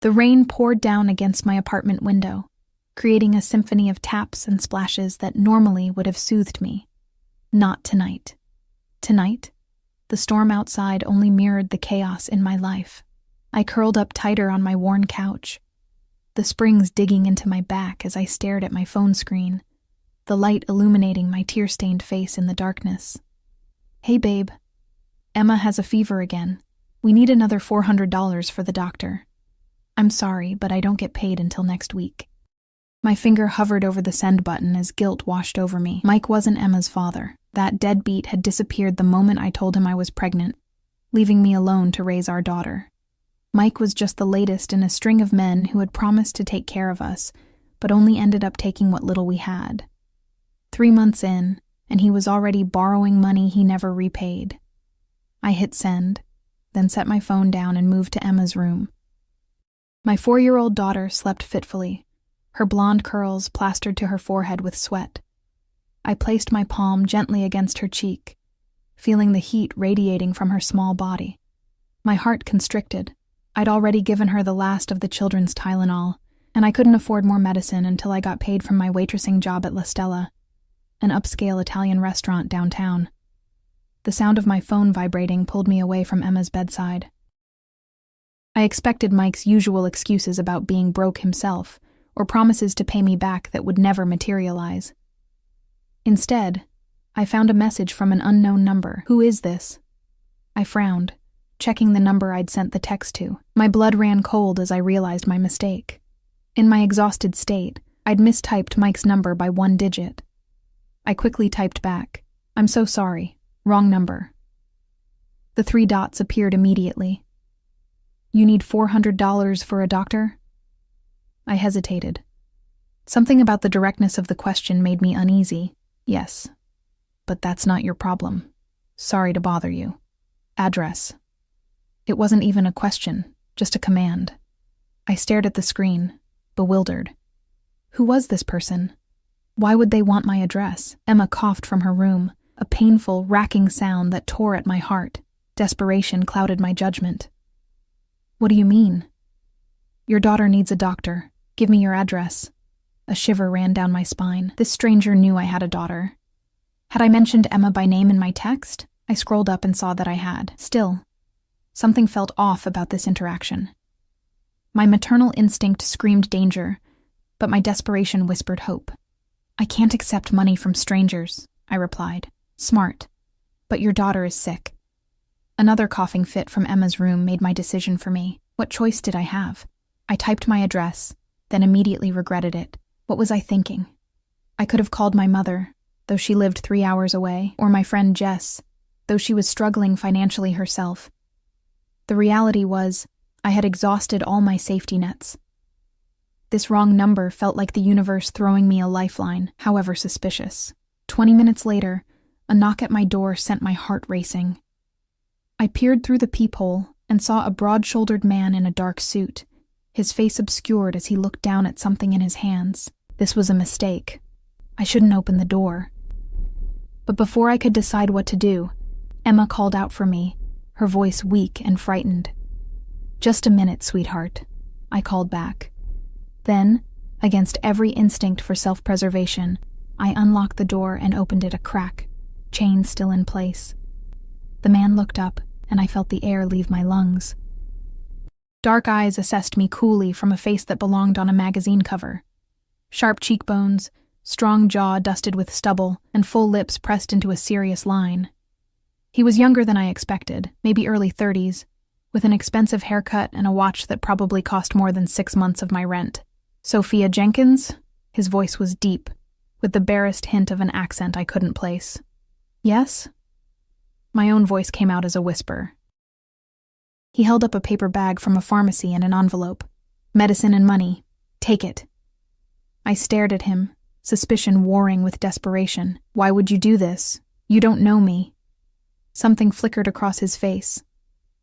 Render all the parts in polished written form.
The rain poured down against my apartment window, creating a symphony of taps and splashes that normally would have soothed me. Not tonight. Tonight, the storm outside only mirrored the chaos in my life. I curled up tighter on my worn couch, the springs digging into my back as I stared at my phone screen, the light illuminating my tear-stained face in the darkness. "Hey, babe. Emma has a fever again. We need another $400 for the doctor. I'm sorry, but I don't get paid until next week." My finger hovered over the send button as guilt washed over me. Mike wasn't Emma's father. That deadbeat had disappeared the moment I told him I was pregnant, leaving me alone to raise our daughter. Mike was just the latest in a string of men who had promised to take care of us, but only ended up taking what little we had. 3 months in, and he was already borrowing money he never repaid. I hit send, then set my phone down and moved to Emma's room. My 4-year-old daughter slept fitfully, her blonde curls plastered to her forehead with sweat. I placed my palm gently against her cheek, feeling the heat radiating from her small body. My heart constricted. I'd already given her the last of the children's Tylenol, and I couldn't afford more medicine until I got paid from my waitressing job at La Stella, an upscale Italian restaurant downtown. The sound of my phone vibrating pulled me away from Emma's bedside. I expected Mike's usual excuses about being broke himself, or promises to pay me back that would never materialize. Instead, I found a message from an unknown number. "Who is this?" I frowned, checking the number I'd sent the text to. My blood ran cold as I realized my mistake. In my exhausted state, I'd mistyped Mike's number by 1 digit. I quickly typed back, "I'm so sorry. Wrong number." The 3 dots appeared immediately. "You need $400 for a doctor?" I hesitated. Something about the directness of the question made me uneasy. "Yes, but that's not your problem. Sorry to bother you. Address." It wasn't even a question, just a command. I stared at the screen, bewildered. Who was this person? Why would they want my address? Emma coughed from her room, a painful, racking sound that tore at my heart. Desperation clouded my judgment. "What do you mean?" "Your daughter needs a doctor. Give me your address." A shiver ran down my spine. This stranger knew I had a daughter. Had I mentioned Emma by name in my text? I scrolled up and saw that I had. Still, something felt off about this interaction. My maternal instinct screamed danger, but my desperation whispered hope. "I can't accept money from strangers," I replied. "Smart, but your daughter is sick." Another coughing fit from Emma's room made my decision for me. What choice did I have? I typed my address, then immediately regretted it. What was I thinking? I could have called my mother, though she lived 3 hours away, or my friend Jess, though she was struggling financially herself. The reality was, I had exhausted all my safety nets. This wrong number felt like the universe throwing me a lifeline, however suspicious. 20 minutes later, a knock at my door sent my heart racing. I peered through the peephole and saw a broad-shouldered man in a dark suit, his face obscured as he looked down at something in his hands. This was a mistake. I shouldn't open the door. But before I could decide what to do, Emma called out for me, her voice weak and frightened. "Just a minute, sweetheart," I called back. Then, against every instinct for self-preservation, I unlocked the door and opened it a crack, chain still in place. The man looked up, and I felt the air leave my lungs. Dark eyes assessed me coolly from a face that belonged on a magazine cover. Sharp cheekbones, strong jaw dusted with stubble, and full lips pressed into a serious line. He was younger than I expected, maybe early 30s, with an expensive haircut and a watch that probably cost more than 6 months of my rent. "Sophia Jenkins?" His voice was deep, with the barest hint of an accent I couldn't place. "Yes?" My own voice came out as a whisper. He held up a paper bag from a pharmacy and an envelope. "Medicine and money. Take it." I stared at him, suspicion warring with desperation. "Why would you do this? You don't know me." Something flickered across his face.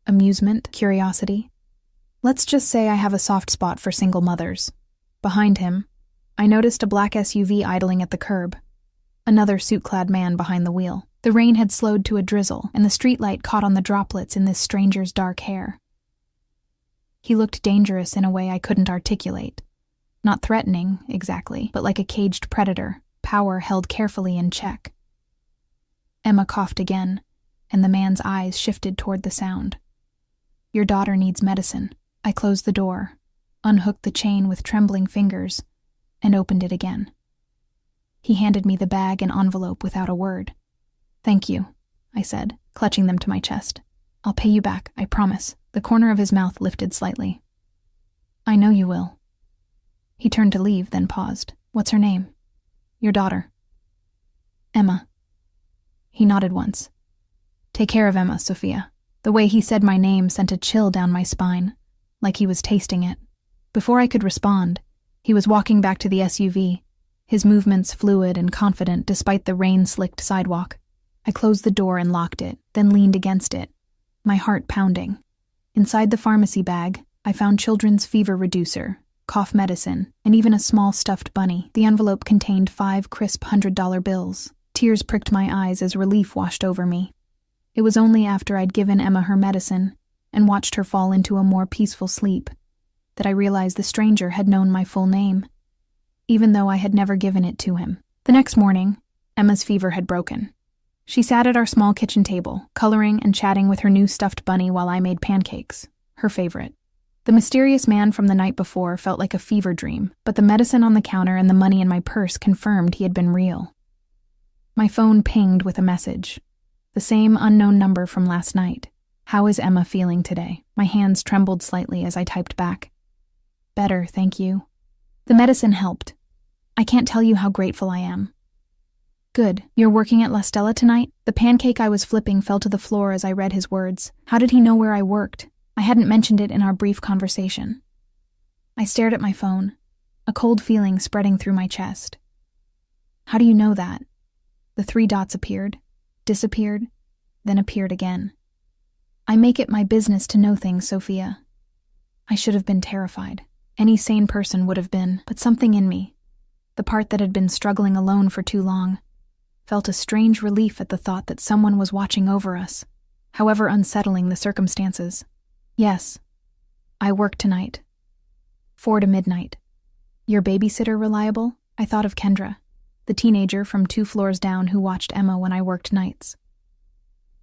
Amusement, curiosity. "Let's just say I have a soft spot for single mothers." Behind him, I noticed a black SUV idling at the curb. Another suit-clad man behind the wheel. The rain had slowed to a drizzle, and the streetlight caught on the droplets in this stranger's dark hair. He looked dangerous in a way I couldn't articulate. Not threatening, exactly, but like a caged predator, power held carefully in check. Emma coughed again, and the man's eyes shifted toward the sound. "Your daughter needs medicine." I closed the door, unhooked the chain with trembling fingers, and opened it again. He handed me the bag and envelope without a word. "Thank you," I said, clutching them to my chest. "I'll pay you back, I promise." The corner of his mouth lifted slightly. "I know you will." He turned to leave, then paused. "What's her name?" "Your daughter." "Emma." He nodded once. "Take care of Emma, Sophia." The way he said my name sent a chill down my spine, like he was tasting it. Before I could respond, he was walking back to the SUV, his movements fluid and confident despite the rain-slicked sidewalk. I closed the door and locked it, then leaned against it, my heart pounding. Inside the pharmacy bag, I found children's fever reducer, cough medicine, and even a small stuffed bunny. The envelope contained 5 crisp $100 bills. Tears pricked my eyes as relief washed over me. It was only after I'd given Emma her medicine and watched her fall into a more peaceful sleep that I realized the stranger had known my full name, even though I had never given it to him. The next morning, Emma's fever had broken. She sat at our small kitchen table, coloring and chatting with her new stuffed bunny while I made pancakes, her favorite. The mysterious man from the night before felt like a fever dream, but the medicine on the counter and the money in my purse confirmed he had been real. My phone pinged with a message. The same unknown number from last night. "How is Emma feeling today?" My hands trembled slightly as I typed back. "Better, thank you." "The medicine helped. I can't tell you how grateful I am." "Good. You're working at La Stella tonight?" The pancake I was flipping fell to the floor as I read his words. How did he know where I worked? I hadn't mentioned it in our brief conversation. I stared at my phone, a cold feeling spreading through my chest. "How do you know that?" The 3 dots appeared, disappeared, then appeared again. "I make it my business to know things, Sophia." I should have been terrified. Any sane person would have been, but something in me, the part that had been struggling alone for too long, felt a strange relief at the thought that someone was watching over us, however unsettling the circumstances. "Yes, I work tonight. 4 to midnight. Your babysitter reliable?" I thought of Kendra, the teenager from 2 floors down who watched Emma when I worked nights.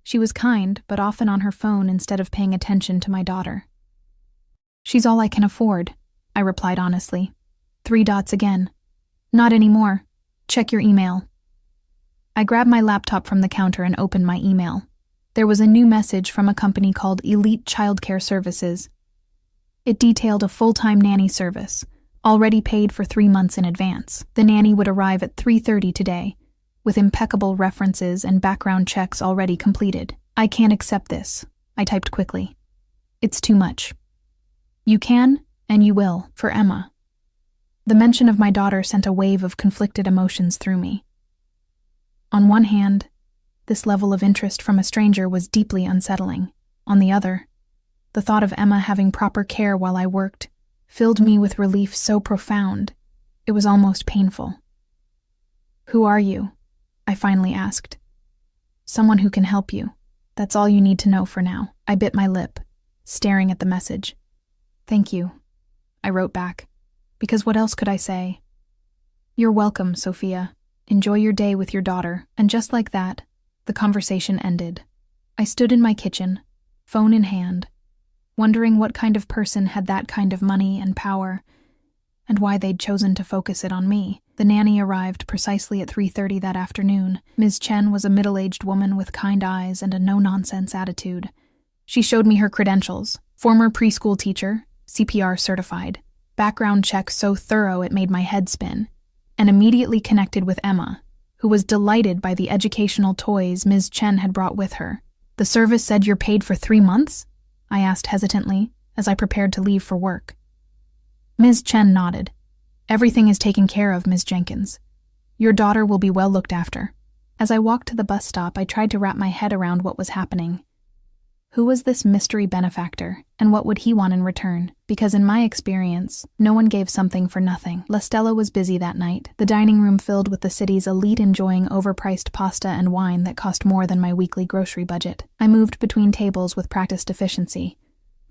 She was kind, but often on her phone instead of paying attention to my daughter. "She's all I can afford," I replied honestly. 3 dots again. "Not anymore. Check your email." I grabbed my laptop from the counter and opened my email. There was a new message from a company called Elite Childcare Services. It detailed a full-time nanny service, already paid for 3 months in advance. The nanny would arrive at 3:30 today, with impeccable references and background checks already completed. "I can't accept this," I typed quickly. "It's too much." "You can, and you will, for Emma." The mention of my daughter sent a wave of conflicted emotions through me. On one hand, this level of interest from a stranger was deeply unsettling. On the other, the thought of Emma having proper care while I worked filled me with relief so profound, it was almost painful. "Who are you?" I finally asked. "Someone who can help you. That's all you need to know for now." I bit my lip, staring at the message. "Thank you," I wrote back, because what else could I say? "You're welcome, Sophia. Enjoy your day with your daughter." And just like that, the conversation ended. I stood in my kitchen, phone in hand, wondering what kind of person had that kind of money and power, and why they'd chosen to focus it on me. The nanny arrived precisely at 3:30 that afternoon. Ms. Chen was a middle-aged woman with kind eyes and a no-nonsense attitude. She showed me her credentials: former preschool teacher, CPR certified, background check so thorough it made my head spin, and immediately connected with Emma, who was delighted by the educational toys Ms. Chen had brought with her. "The service said you're paid for 3 months?" I asked hesitantly as I prepared to leave for work. Ms. Chen nodded. "Everything is taken care of, Ms. Jenkins. Your daughter will be well looked after." As I walked to the bus stop, I tried to wrap my head around what was happening. Who was this mystery benefactor, and what would he want in return? Because in my experience, no one gave something for nothing. La Stella was busy that night, the dining room filled with the city's elite enjoying overpriced pasta and wine that cost more than my weekly grocery budget. I moved between tables with practiced efficiency,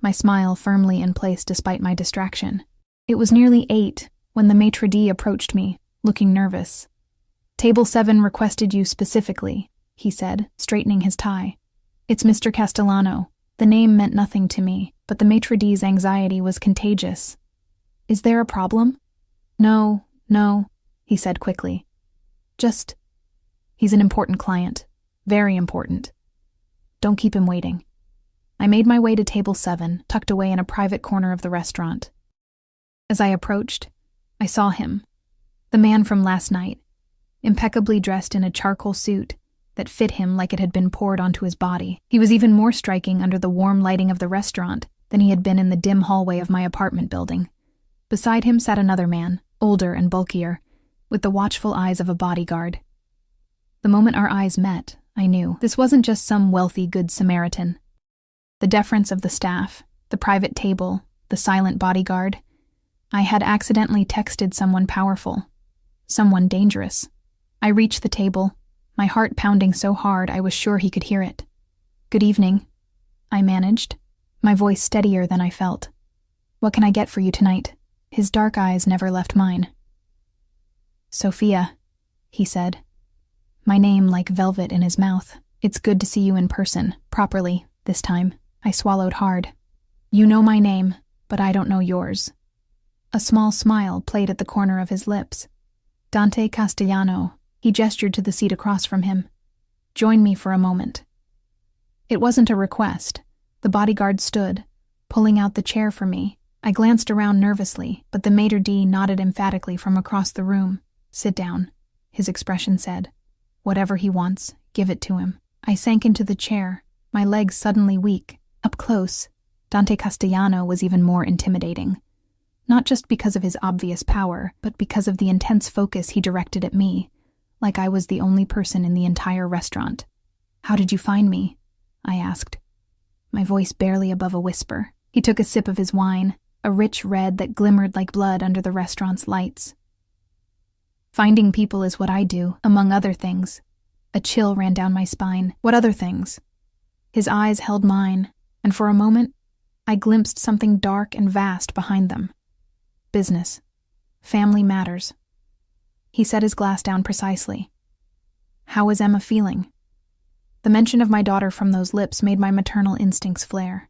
my smile firmly in place despite my distraction. It was nearly 8 when the maitre d' approached me, looking nervous. "Table 7 requested you specifically," he said, straightening his tie. "It's Mr. Castellano." The name meant nothing to me, but the maitre d's anxiety was contagious. "Is there a problem?" No, he said quickly. He's an important client. Very important. Don't keep him waiting." I made my way to table 7, tucked away in a private corner of the restaurant. As I approached, I saw him, the man from last night, impeccably dressed in a charcoal suit that fit him like it had been poured onto his body. He was even more striking under the warm lighting of the restaurant than he had been in the dim hallway of my apartment building. Beside him sat another man, older and bulkier, with the watchful eyes of a bodyguard. The moment our eyes met, I knew this wasn't just some wealthy Good Samaritan. The deference of the staff, the private table, the silent bodyguard. I had accidentally texted someone powerful, someone dangerous. I reached the table, my heart pounding so hard I was sure he could hear it. "Good evening," I managed, my voice steadier than I felt. "What can I get for you tonight?" His dark eyes never left mine. "Sophia," he said, my name like velvet in his mouth. "It's good to see you in person, properly, this time." I swallowed hard. "You know my name, but I don't know yours." A small smile played at the corner of his lips. "Dante Castellano." He gestured to the seat across from him. "Join me for a moment." It wasn't a request. The bodyguard stood, pulling out the chair for me. I glanced around nervously, but the maitre d' nodded emphatically from across the room. "Sit down," his expression said. "Whatever he wants, give it to him." I sank into the chair, my legs suddenly weak. Up close, Dante Castellano was even more intimidating. Not just because of his obvious power, but because of the intense focus he directed at me, like I was the only person in the entire restaurant. "How did you find me?" I asked, my voice barely above a whisper. He took a sip of his wine, a rich red that glimmered like blood under the restaurant's lights. "Finding people is what I do, among other things." A chill ran down my spine. "What other things?" His eyes held mine, and for a moment, I glimpsed something dark and vast behind them. "Business. Family matters." He set his glass down precisely. "How is Emma feeling?" The mention of my daughter from those lips made my maternal instincts flare.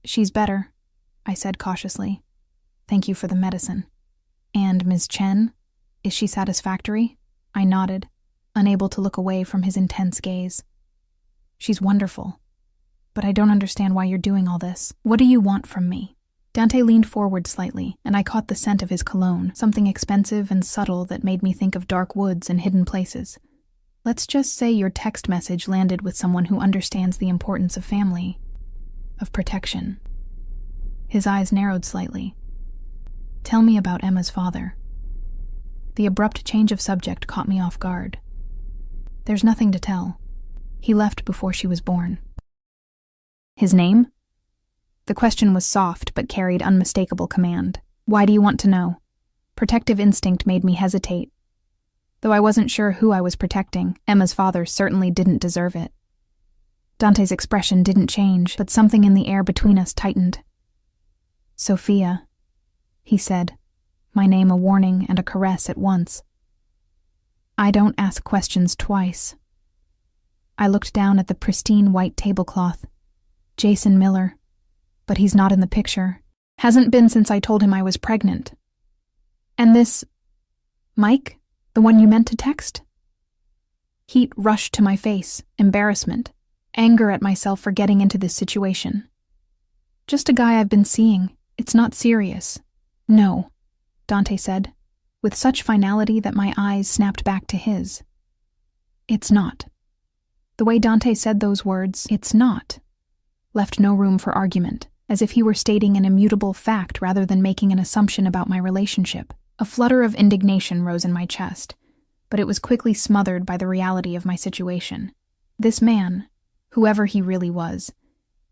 "She's better," I said cautiously. "Thank you for the medicine." "And Ms. Chen? Is she satisfactory?" I nodded, unable to look away from his intense gaze. "She's wonderful. But I don't understand why you're doing all this. What do you want from me?" Dante leaned forward slightly, and I caught the scent of his cologne, something expensive and subtle that made me think of dark woods and hidden places. "Let's just say your text message landed with someone who understands the importance of family, of protection." His eyes narrowed slightly. "Tell me about Emma's father." The abrupt change of subject caught me off guard. "There's nothing to tell. He left before she was born." "His name?" The question was soft but carried unmistakable command. "Why do you want to know?" Protective instinct made me hesitate. Though I wasn't sure who I was protecting, Emma's father certainly didn't deserve it. Dante's expression didn't change, but something in the air between us tightened. "Sophia," he said, my name a warning and a caress at once. "I don't ask questions twice." I looked down at the pristine white tablecloth. Jason Miller. But he's not in the picture. Hasn't been since I told him I was pregnant. "And this... Mike? The one you meant to text?" Heat rushed to my face, embarrassment, anger at myself for getting into this situation. "Just a guy I've been seeing. It's not serious." "No," Dante said, with such finality that my eyes snapped back to his. "It's not." The way Dante said those words, "it's not," left no room for argument, as if he were stating an immutable fact rather than making an assumption about my relationship. A flutter of indignation rose in my chest, but it was quickly smothered by the reality of my situation. This man, whoever he really was,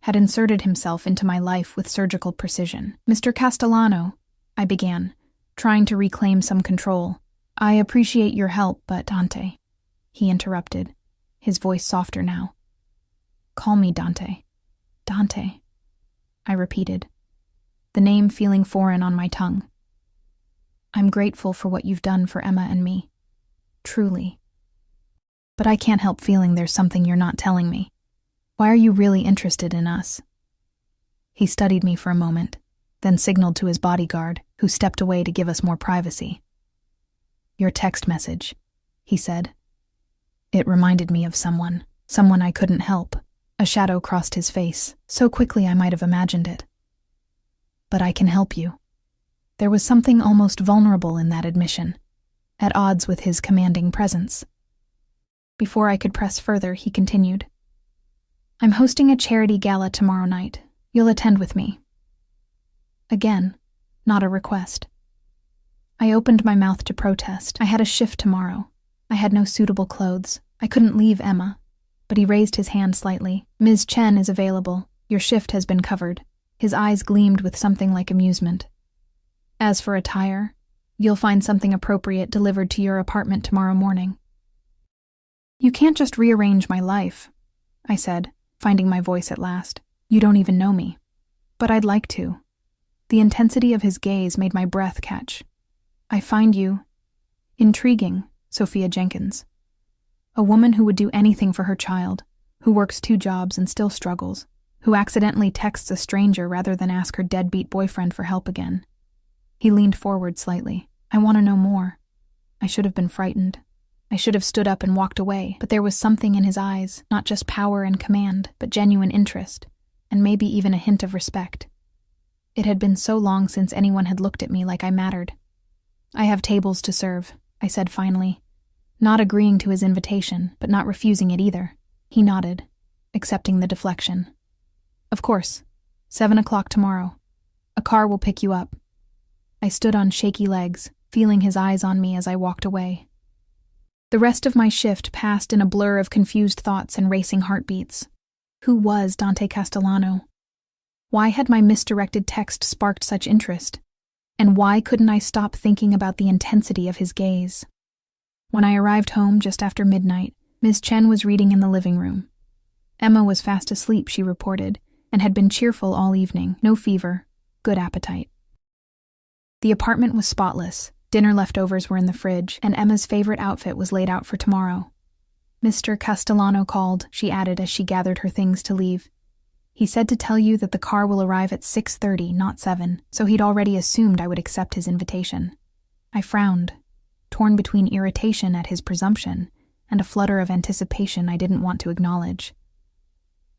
had inserted himself into my life with surgical precision. "Mr. Castellano," I began, trying to reclaim some control. "I appreciate your help, but Dante," he interrupted, his voice softer now. "Call me Dante. Dante." I repeated, the name feeling foreign on my tongue. I'm grateful for what you've done for Emma and me. Truly. But I can't help feeling there's something you're not telling me. Why are you really interested in us? He studied me for a moment, then signaled to his bodyguard, who stepped away to give us more privacy. Your text message, he said. It reminded me of someone I couldn't help. A shadow crossed his face, so quickly I might have imagined it. But I can help you. There was something almost vulnerable in that admission, at odds with his commanding presence. Before I could press further, he continued. I'm hosting a charity gala tomorrow night. You'll attend with me. Again, not a request. I opened my mouth to protest. I had a shift tomorrow. I had no suitable clothes. I couldn't leave Emma. But he raised his hand slightly. Ms. Chen is available. Your shift has been covered. His eyes gleamed with something like amusement. As for attire, you'll find something appropriate delivered to your apartment tomorrow morning. You can't just rearrange my life, I said, finding my voice at last. You don't even know me. But I'd like to. The intensity of his gaze made my breath catch. I find you intriguing, Sophia Jenkins. A woman who would do anything for her child, who works 2 jobs and still struggles, who accidentally texts a stranger rather than ask her deadbeat boyfriend for help again. He leaned forward slightly. I want to know more. I should have been frightened. I should have stood up and walked away, but there was something in his eyes, not just power and command, but genuine interest, and maybe even a hint of respect. It had been so long since anyone had looked at me like I mattered. I have tables to serve, I said finally, not agreeing to his invitation, but not refusing it either. He nodded, accepting the deflection. Of course, 7 o'clock tomorrow. A car will pick you up. I stood on shaky legs, feeling his eyes on me as I walked away. The rest of my shift passed in a blur of confused thoughts and racing heartbeats. Who was Dante Castellano? Why had my misdirected text sparked such interest? And why couldn't I stop thinking about the intensity of his gaze? When I arrived home just after midnight, Ms. Chen was reading in the living room. Emma was fast asleep, she reported, and had been cheerful all evening, no fever, good appetite. The apartment was spotless, dinner leftovers were in the fridge, and Emma's favorite outfit was laid out for tomorrow. Mr. Castellano called, she added as she gathered her things to leave. He said to tell you that the car will arrive at 6:30, not 7, so he'd already assumed I would accept his invitation. I frowned, torn between irritation at his presumption and a flutter of anticipation I didn't want to acknowledge.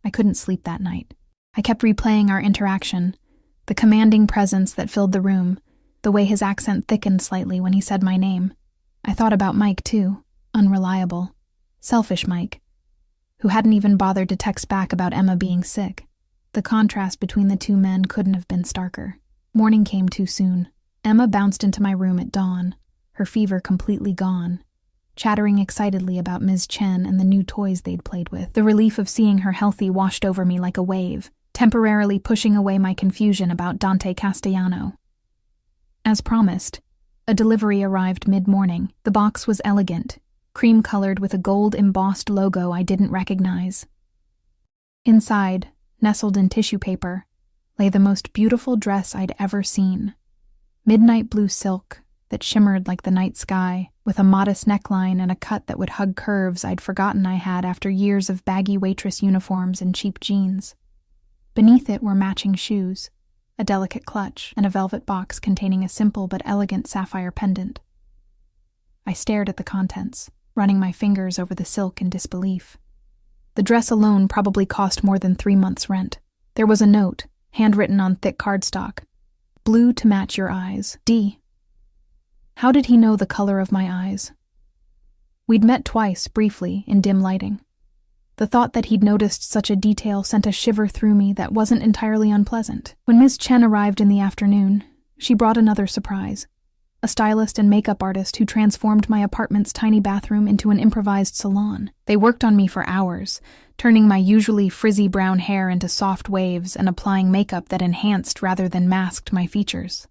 I couldn't sleep that night. I kept replaying our interaction, the commanding presence that filled the room, the way his accent thickened slightly when he said my name. I thought about Mike, too, unreliable, selfish Mike, who hadn't even bothered to text back about Emma being sick. The contrast between the 2 men couldn't have been starker. Morning came too soon. Emma bounced into my room at dawn, her fever completely gone, chattering excitedly about Ms. Chen and the new toys they'd played with. The relief of seeing her healthy washed over me like a wave, temporarily pushing away my confusion about Dante Castellano. As promised, a delivery arrived mid-morning. The box was elegant, cream-colored with a gold-embossed logo I didn't recognize. Inside, nestled in tissue paper, lay the most beautiful dress I'd ever seen. Midnight blue silk that shimmered like the night sky, with a modest neckline and a cut that would hug curves I'd forgotten I had after years of baggy waitress uniforms and cheap jeans. Beneath it were matching shoes, a delicate clutch, and a velvet box containing a simple but elegant sapphire pendant. I stared at the contents, running my fingers over the silk in disbelief. The dress alone probably cost more than 3 months' rent. There was a note, handwritten on thick cardstock. Blue to match your eyes, D. How did he know the color of my eyes? We'd met twice, briefly, in dim lighting. The thought that he'd noticed such a detail sent a shiver through me that wasn't entirely unpleasant. When Ms. Chen arrived in the afternoon, she brought another surprise. A stylist and makeup artist who transformed my apartment's tiny bathroom into an improvised salon. They worked on me for hours, turning my usually frizzy brown hair into soft waves and applying makeup that enhanced rather than masked my features.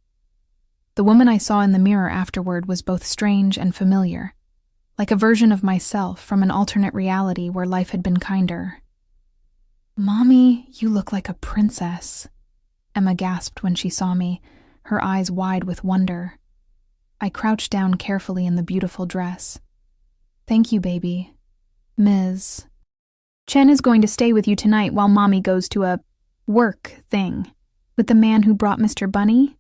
The woman I saw in the mirror afterward was both strange and familiar, like a version of myself from an alternate reality where life had been kinder. "Mommy, you look like a princess," Emma gasped when she saw me, her eyes wide with wonder. I crouched down carefully in the beautiful dress. "Thank you, baby. Ms. Chen is going to stay with you tonight while Mommy goes to a work thing." "With the man who brought Mr. Bunny?"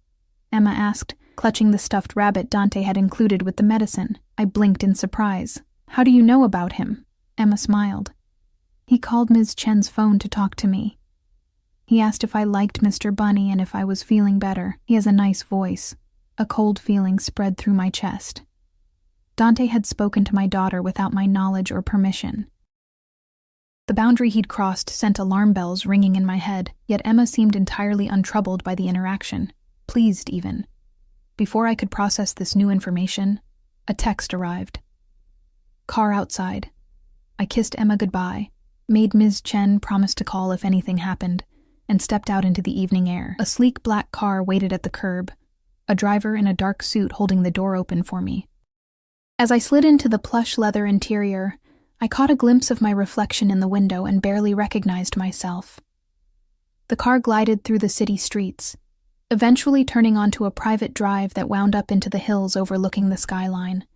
Emma asked, clutching the stuffed rabbit Dante had included with the medicine. I blinked in surprise. "How do you know about him?" Emma smiled. "He called Ms. Chen's phone to talk to me. He asked if I liked Mr. Bunny and if I was feeling better. He has a nice voice." A cold feeling spread through my chest. Dante had spoken to my daughter without my knowledge or permission. The boundary he'd crossed sent alarm bells ringing in my head, yet Emma seemed entirely untroubled by the interaction, pleased even. Before I could process this new information, a text arrived. "Car outside." I kissed Emma goodbye, made Ms. Chen promise to call if anything happened, and stepped out into the evening air. A sleek black car waited at the curb, a driver in a dark suit holding the door open for me. As I slid into the plush leather interior, I caught a glimpse of my reflection in the window and barely recognized myself. The car glided through the city streets, eventually turning onto a private drive that wound up into the hills overlooking the skyline.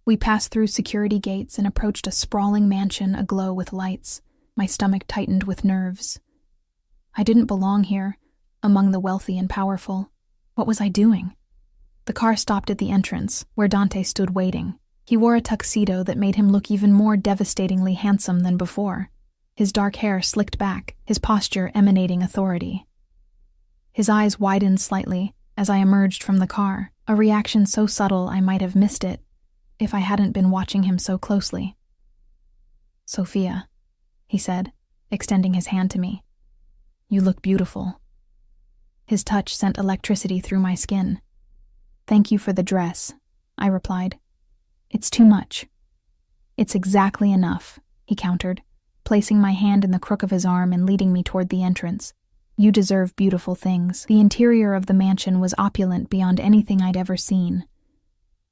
We passed through security gates and approached a sprawling mansion aglow with lights. My stomach tightened with nerves. I didn't belong here, among the wealthy and powerful. What was I doing? The car stopped at the entrance, where Dante stood waiting. He wore a tuxedo that made him look even more devastatingly handsome than before. His dark hair slicked back, his posture emanating authority. His eyes widened slightly as I emerged from the car, a reaction so subtle I might have missed it if I hadn't been watching him so closely. "Sophia," he said, extending his hand to me. "You look beautiful." His touch sent electricity through my skin. "Thank you for the dress," I replied. "It's too much." "It's exactly enough," he countered, placing my hand in the crook of his arm and leading me toward the entrance. "You deserve beautiful things." The interior of the mansion was opulent beyond anything I'd ever seen.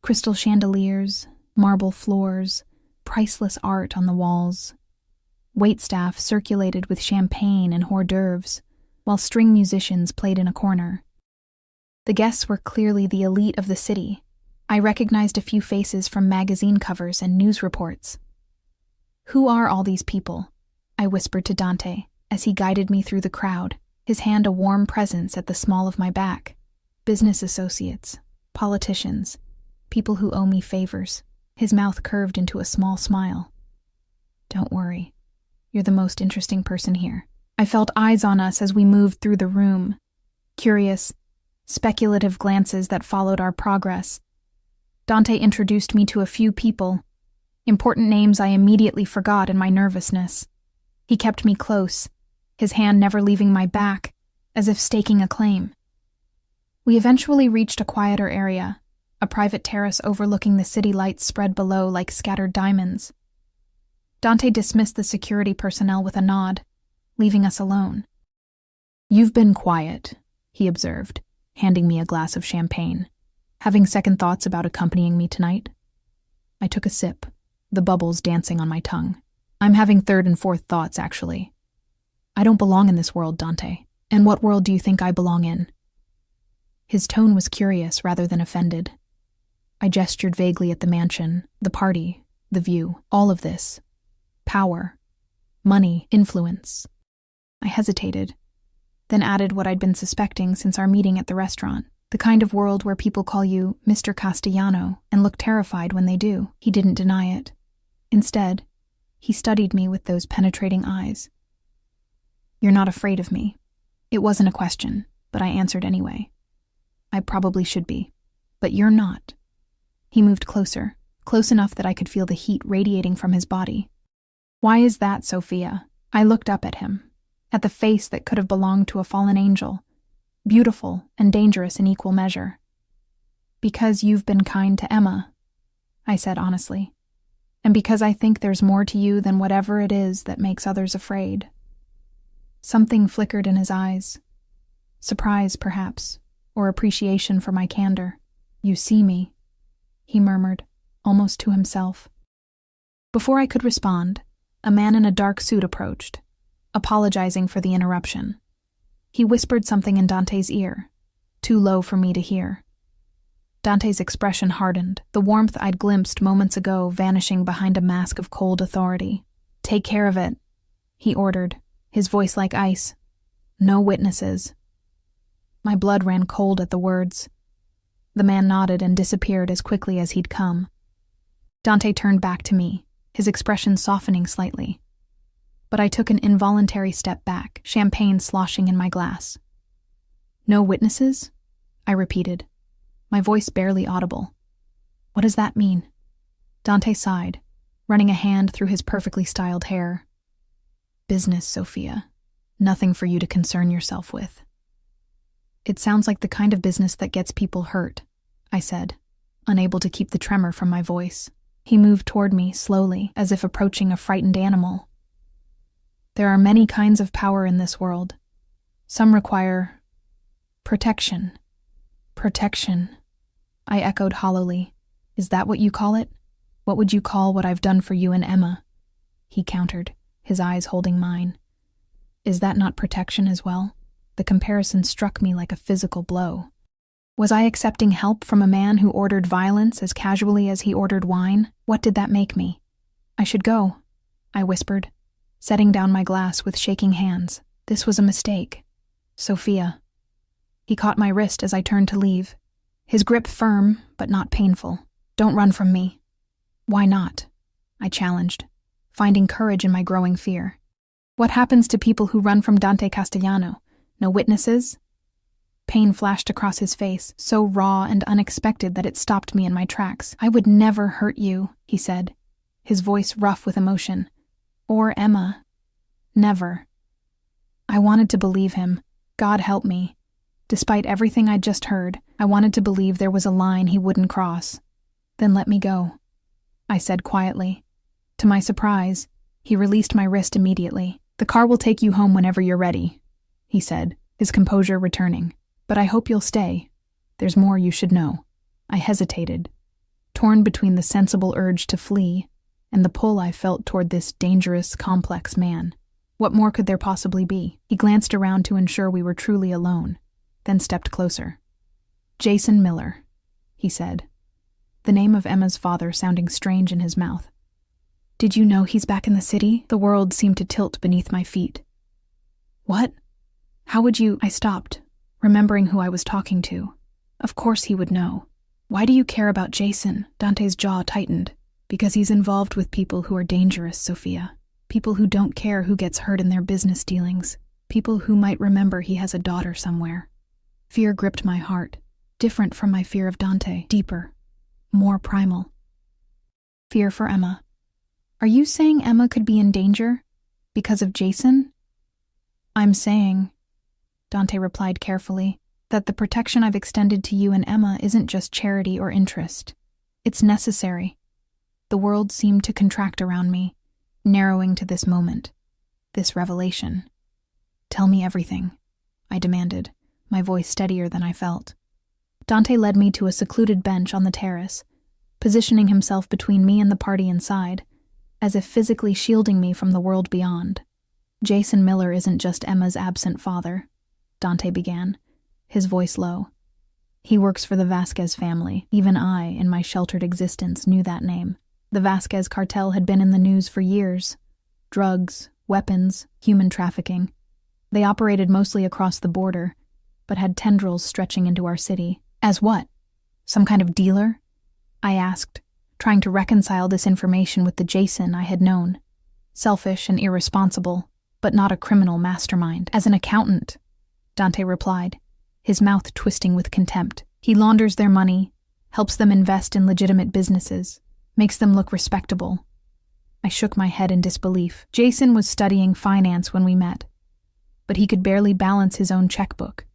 Crystal chandeliers, marble floors, priceless art on the walls. Waitstaff circulated with champagne and hors d'oeuvres, while string musicians played in a corner. The guests were clearly the elite of the city. I recognized a few faces from magazine covers and news reports. "Who are all these people?" I whispered to Dante as he guided me through the crowd, his hand a warm presence at the small of my back. "Business associates, politicians, people who owe me favors." His mouth curved into a small smile. "Don't worry. You're the most interesting person here." I felt eyes on us as we moved through the room. Curious, speculative glances that followed our progress. Dante introduced me to a few people, important names I immediately forgot in my nervousness. He kept me close, his hand never leaving my back, as if staking a claim. We eventually reached a quieter area, a private terrace overlooking the city lights spread below like scattered diamonds. Dante dismissed the security personnel with a nod, leaving us alone. "You've been quiet," he observed, handing me a glass of champagne. "Having second thoughts about accompanying me tonight?" I took a sip, the bubbles dancing on my tongue. "I'm having third and fourth thoughts, actually. I don't belong in this world, Dante. And what world do you think I belong in?" His tone was curious rather than offended. I gestured vaguely at the mansion, the party, the view, all of this. Power, money, influence. I hesitated, then added what I'd been suspecting since our meeting at the restaurant. The kind of world where people call you Mr. Castellano and look terrified when they do. He didn't deny it. Instead, he studied me with those penetrating eyes. "You're not afraid of me." It wasn't a question, but I answered anyway. "I probably should be, but you're not." He moved closer, close enough that I could feel the heat radiating from his body. "Why is that, Sophia?" I looked up at him, at the face that could have belonged to a fallen angel, beautiful and dangerous in equal measure. "Because you've been kind to Emma," I said honestly, "and because I think there's more to you than whatever it is that makes others afraid." Something flickered in his eyes. Surprise, perhaps, or appreciation for my candor. "You see me," he murmured, almost to himself. Before I could respond, a man in a dark suit approached, apologizing for the interruption. He whispered something in Dante's ear, too low for me to hear. Dante's expression hardened, the warmth I'd glimpsed moments ago vanishing behind a mask of cold authority. "Take care of it," he ordered, his voice like ice. "No witnesses." My blood ran cold at the words. The man nodded and disappeared as quickly as he'd come. Dante turned back to me, his expression softening slightly. But I took an involuntary step back, champagne sloshing in my glass. "No witnesses?" I repeated, my voice barely audible. "What does that mean?" Dante sighed, running a hand through his perfectly styled hair. "Business, Sophia. Nothing for you to concern yourself with." "It sounds like the kind of business that gets people hurt," I said, unable to keep the tremor from my voice. He moved toward me slowly, as if approaching a frightened animal. "There are many kinds of power in this world. Some require protection." "Protection," I echoed hollowly. "Is that what you call it? What would you call what I've done for you and Emma?" He countered, his eyes holding mine. "Is that not protection as well?" The comparison struck me like a physical blow. Was I accepting help from a man who ordered violence as casually as he ordered wine? What did that make me? "I should go," I whispered, setting down my glass with shaking hands. This was a mistake. "Sophia." He caught my wrist as I turned to leave, his grip firm but not painful. "Don't run from me." "Why not?" I challenged, finding courage in my growing fear. "What happens to people who run from Dante Castellano? No witnesses?" Pain flashed across his face, so raw and unexpected that it stopped me in my tracks. "I would never hurt you," he said, his voice rough with emotion. "Or Emma. Never." I wanted to believe him. God help me. Despite everything I'd just heard, I wanted to believe there was a line he wouldn't cross. "Then let me go," I said quietly. To my surprise, he released my wrist immediately. "The car will take you home whenever you're ready," he said, his composure returning. "But I hope you'll stay. There's more you should know." I hesitated, torn between the sensible urge to flee and the pull I felt toward this dangerous, complex man. What more could there possibly be? He glanced around to ensure we were truly alone, then stepped closer. "Jason Miller," he said, the name of Emma's father sounding strange in his mouth. "Did you know he's back in the city?" The world seemed to tilt beneath my feet. "What? How would you—" I stopped, remembering who I was talking to. Of course he would know. "Why do you care about Jason?" Dante's jaw tightened. "Because he's involved with people who are dangerous, Sophia. People who don't care who gets hurt in their business dealings. People who might remember he has a daughter somewhere." Fear gripped my heart, different from my fear of Dante, deeper, more primal. Fear for Emma. "Are you saying Emma could be in danger? Because of Jason?" "I'm saying," Dante replied carefully, "that the protection I've extended to you and Emma isn't just charity or interest. It's necessary." The world seemed to contract around me, narrowing to this moment, this revelation. "Tell me everything," I demanded, my voice steadier than I felt. Dante led me to a secluded bench on the terrace, positioning himself between me and the party inside, as if physically shielding me from the world beyond. "Jason Miller isn't just Emma's absent father," Dante began, his voice low. "He works for the Vasquez family. Even I, in my sheltered existence, knew that name. The Vasquez cartel had been in the news for years. Drugs, weapons, human trafficking. They operated mostly across the border, but had tendrils stretching into our city. As what? Some kind of dealer?" I asked, trying to reconcile this information with the Jason I had known. Selfish and irresponsible, but not a criminal mastermind. "As an accountant," Dante replied, his mouth twisting with contempt. "He launders their money, helps them invest in legitimate businesses, makes them look respectable." I shook my head in disbelief. Jason was studying finance when we met, but he could barely balance his own checkbook.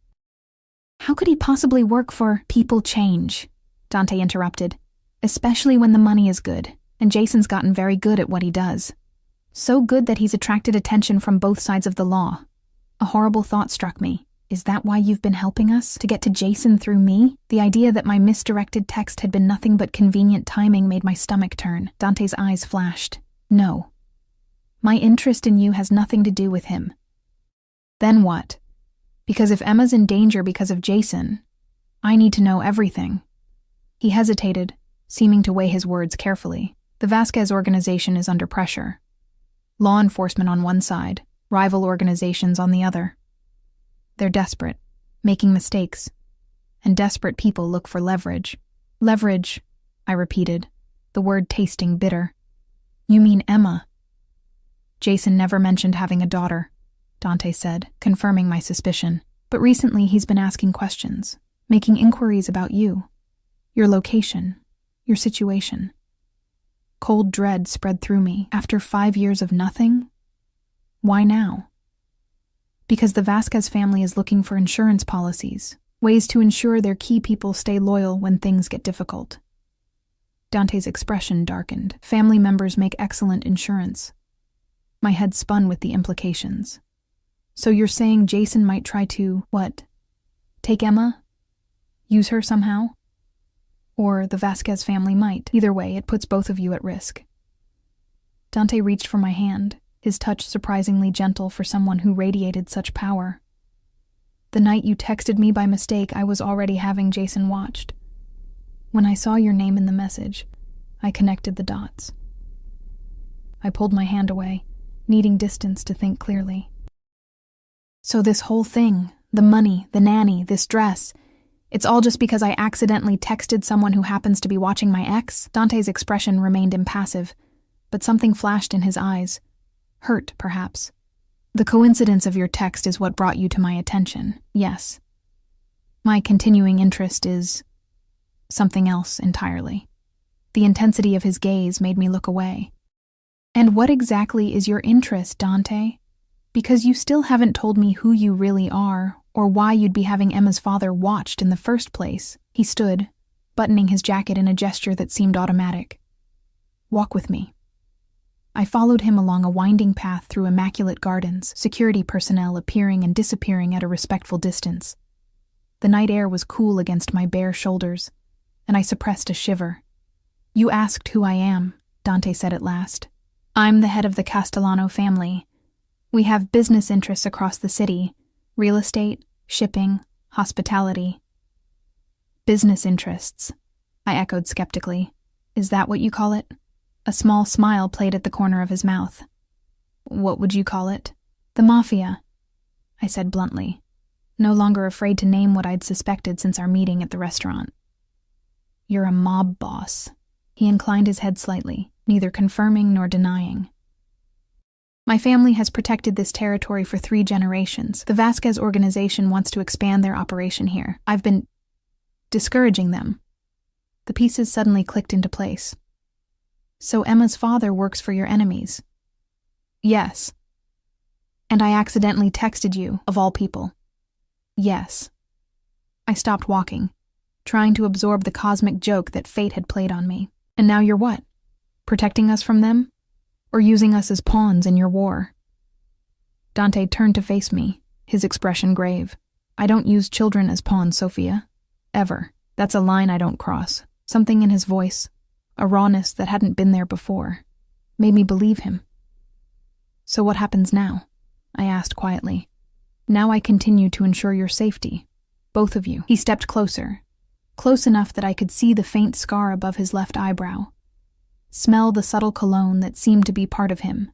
"How could he possibly work for—" "People change," Dante interrupted, "especially when the money is good, and Jason's gotten very good at what he does. So good that he's attracted attention from both sides of the law." A horrible thought struck me. Is that why you've been helping us? To get to Jason through me? The idea that my misdirected text had been nothing but convenient timing made my stomach turn. Dante's eyes flashed. "No. My interest in you has nothing to do with him." "Then what?" Because if Emma's in danger because of Jason, I need to know everything. He hesitated, seeming to weigh his words carefully. The Vasquez organization is under pressure. Law enforcement on one side, rival organizations on the other. They're desperate, making mistakes, and desperate people look for leverage. Leverage, I repeated, the word tasting bitter. You mean Emma? Jason never mentioned having a daughter, Dante said, confirming my suspicion. But recently he's been asking questions, making inquiries about you, your location, your situation. Cold dread spread through me. After 5 years of nothing? Why now? Because the Vasquez family is looking for insurance policies, ways to ensure their key people stay loyal when things get difficult. Dante's expression darkened. Family members make excellent insurance. My head spun with the implications. So you're saying Jason might try to, what? Take Emma? Use her somehow? Or the Vasquez family might. Either way, it puts both of you at risk. Dante reached for my hand, his touch surprisingly gentle for someone who radiated such power. The night you texted me by mistake, I was already having Jason watched. When I saw your name in the message, I connected the dots. I pulled my hand away, needing distance to think clearly. So this whole thing, the money, the nanny, this dress, it's all just because I accidentally texted someone who happens to be watching my ex? Dante's expression remained impassive, but something flashed in his eyes. Hurt, perhaps. The coincidence of your text is what brought you to my attention, yes. My continuing interest is something else entirely. The intensity of his gaze made me look away. And what exactly is your interest, Dante? Because you still haven't told me who you really are, or why you'd be having Emma's father watched in the first place. He stood, buttoning his jacket in a gesture that seemed automatic. Walk with me. I followed him along a winding path through immaculate gardens, security personnel appearing and disappearing at a respectful distance. The night air was cool against my bare shoulders, and I suppressed a shiver. You asked who I am, Dante said at last. I'm the head of the Castellano family. We have business interests across the city, real estate, shipping, hospitality. Business interests, I echoed skeptically. Is that what you call it? A small smile played at the corner of his mouth. What would you call it? The Mafia, I said bluntly, no longer afraid to name what I'd suspected since our meeting at the restaurant. You're a mob boss. He inclined his head slightly, neither confirming nor denying. My family has protected this territory for 3 generations. The Vasquez organization wants to expand their operation here. I've been discouraging them. The pieces suddenly clicked into place. So Emma's father works for your enemies? Yes. And I accidentally texted you, of all people? Yes. I stopped walking, trying to absorb the cosmic joke that fate had played on me. And now you're what? Protecting us from them? Or using us as pawns in your war? Dante turned to face me, his expression grave. I don't use children as pawns, Sophia. Ever. That's a line I don't cross. Something in his voice, a rawness that hadn't been there before, made me believe him. So what happens now? I asked quietly. Now I continue to ensure your safety. Both of you. He stepped closer, close enough that I could see the faint scar above his left eyebrow. Smell the subtle cologne that seemed to be part of him.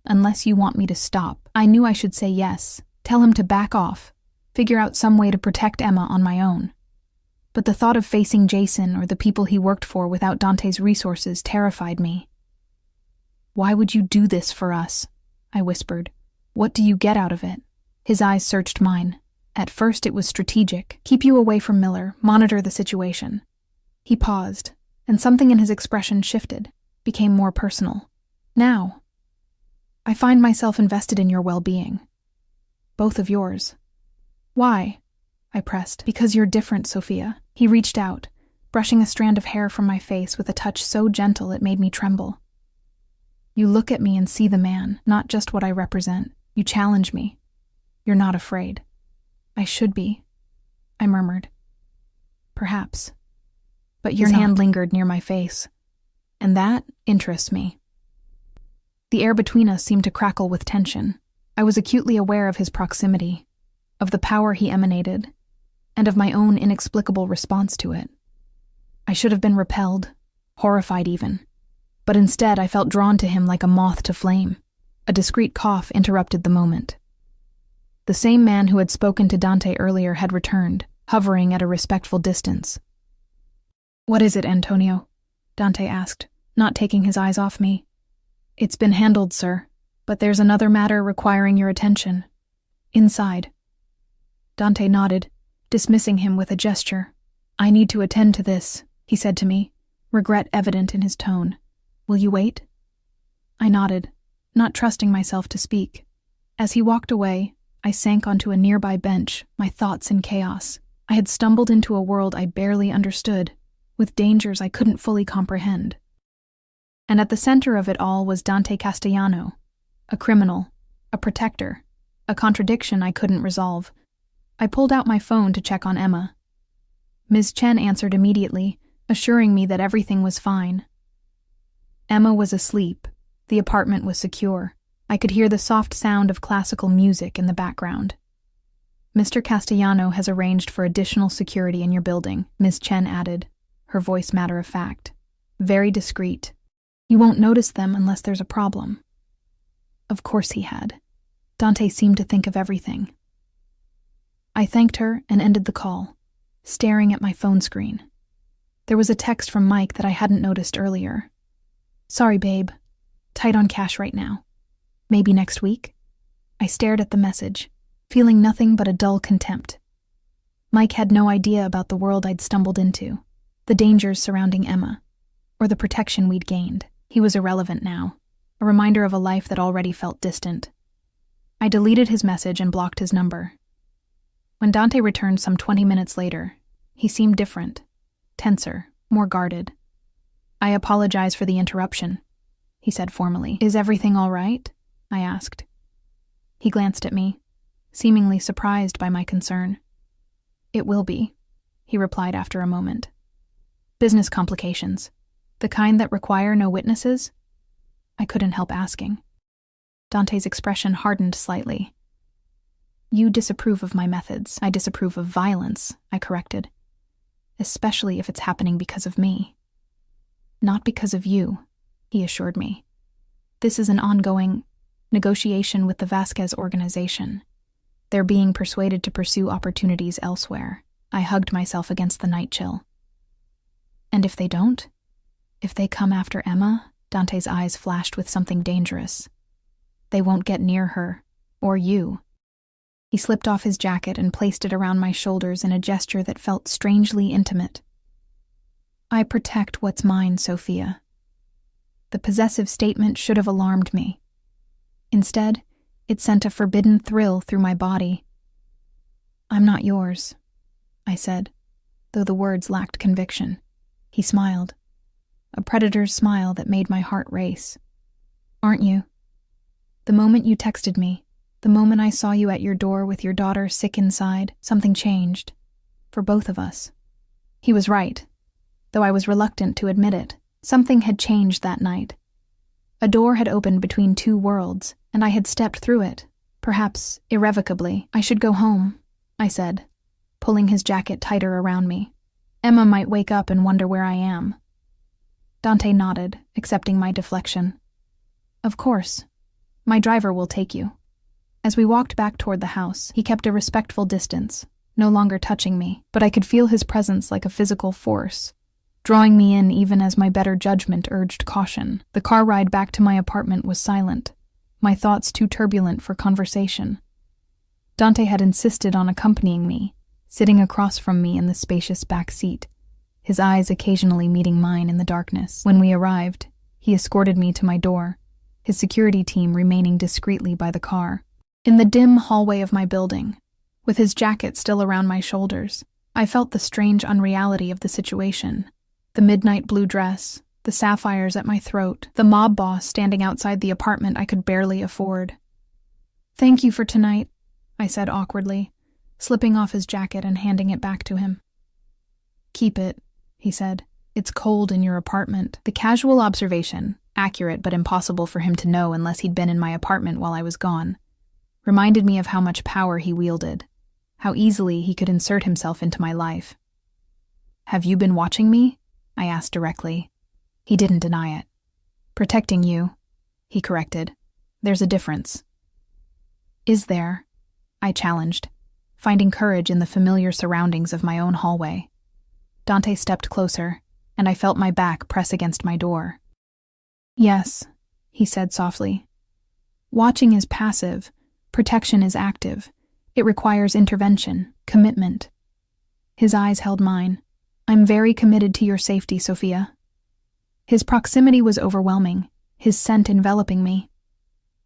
Unless you want me to stop. I knew I should say yes, tell him to back off, figure out some way to protect Emma on my own. But the thought of facing Jason or the people he worked for without Dante's resources terrified me. Why would you do this for us? I whispered. What do you get out of it? His eyes searched mine. At first it was strategic. Keep you away from Miller, monitor the situation. He paused, and something in his expression shifted, became more personal. Now, I find myself invested in your well-being. Both of yours. Why? I pressed. Because you're different, Sophia. He reached out, brushing a strand of hair from my face with a touch so gentle it made me tremble. You look at me and see the man, not just what I represent. You challenge me. You're not afraid. I should be, I murmured. Perhaps. But your hand lingered near my face, and that interests me. The air between us seemed to crackle with tension. I was acutely aware of his proximity. of the power he emanated, and of my own inexplicable response to it. I should have been repelled, horrified even, but instead I felt drawn to him like a moth to flame. A discreet cough interrupted the moment. The same man who had spoken to Dante earlier had returned, hovering at a respectful distance. "What is it, Antonio?" Dante asked, not taking his eyes off me. "It's been handled, sir, but there's another matter requiring your attention. Inside." Dante nodded, dismissing him with a gesture. "I need to attend to this," he said to me, regret evident in his tone. "Will you wait?" I nodded, not trusting myself to speak. As he walked away, I sank onto a nearby bench, my thoughts in chaos. I had stumbled into a world I barely understood, with dangers I couldn't fully comprehend. And at the center of it all was Dante Castellano, a criminal, a protector, a contradiction I couldn't resolve. I pulled out my phone to check on Emma. Ms. Chen answered immediately, assuring me that everything was fine. Emma was asleep. The apartment was secure. I could hear the soft sound of classical music in the background. "Mr. Castellano has arranged for additional security in your building," Ms. Chen added, her voice matter of fact. "Very discreet. You won't notice them unless there's a problem." Of course he had. Dante seemed to think of everything. I thanked her and ended the call, staring at my phone screen. There was a text from Mike that I hadn't noticed earlier. "Sorry, babe. Tight on cash right now. Maybe next week?" I stared at the message, feeling nothing but a dull contempt. Mike had no idea about the world I'd stumbled into, the dangers surrounding Emma, or the protection we'd gained. He was irrelevant now, a reminder of a life that already felt distant. I deleted his message and blocked his number. When Dante returned some 20 minutes later, he seemed different, tenser, more guarded. "I apologize for the interruption," he said formally. "Is everything all right?" I asked. He glanced at me, seemingly surprised by my concern. "It will be," he replied after a moment. "Business complications. The kind that require no witnesses?" I couldn't help asking. Dante's expression hardened slightly. "You disapprove of my methods. I disapprove of violence," I corrected. "Especially if it's happening because of me." "Not because of you," he assured me. "This is an ongoing negotiation with the Vasquez organization. They're being persuaded to pursue opportunities elsewhere." I hugged myself against the night chill. "And if they don't? If they come after Emma?" Dante's eyes flashed with something dangerous. "They won't get near her, or you." He slipped off his jacket and placed it around my shoulders in a gesture that felt strangely intimate. "I protect what's mine, Sophia." The possessive statement should have alarmed me. Instead, it sent a forbidden thrill through my body. "I'm not yours," I said, though the words lacked conviction. He smiled, a predator's smile that made my heart race. "Aren't you? The moment you texted me, the moment I saw you at your door with your daughter sick inside, something changed. For both of us." He was right, though I was reluctant to admit it. Something had changed that night. A door had opened between two worlds, and I had stepped through it, perhaps irrevocably. "I should go home," I said, pulling his jacket tighter around me. "Emma might wake up and wonder where I am." Dante nodded, accepting my deflection. "Of course. My driver will take you." As we walked back toward the house, he kept a respectful distance, no longer touching me, but I could feel his presence like a physical force, drawing me in even as my better judgment urged caution. The car ride back to my apartment was silent, my thoughts too turbulent for conversation. Dante had insisted on accompanying me, sitting across from me in the spacious back seat, his eyes occasionally meeting mine in the darkness. When we arrived, he escorted me to my door, his security team remaining discreetly by the car. In the dim hallway of my building, with his jacket still around my shoulders, I felt the strange unreality of the situation. The midnight blue dress, the sapphires at my throat, the mob boss standing outside the apartment I could barely afford. "Thank you for tonight," I said awkwardly, slipping off his jacket and handing it back to him. "Keep it," he said. "It's cold in your apartment." The casual observation, accurate but impossible for him to know unless he'd been in my apartment while I was gone, reminded me of how much power he wielded. how easily he could insert himself into my life. "Have you been watching me?" I asked directly. He didn't deny it. "Protecting you," he corrected. "There's a difference." "Is there?" I challenged, finding courage in the familiar surroundings of my own hallway. Dante stepped closer, and I felt my back press against my door. "Yes," he said softly. "Watching is passive, protection is active. It requires intervention, commitment." His eyes held mine. "I'm very committed to your safety, Sophia." His proximity was overwhelming, his scent enveloping me.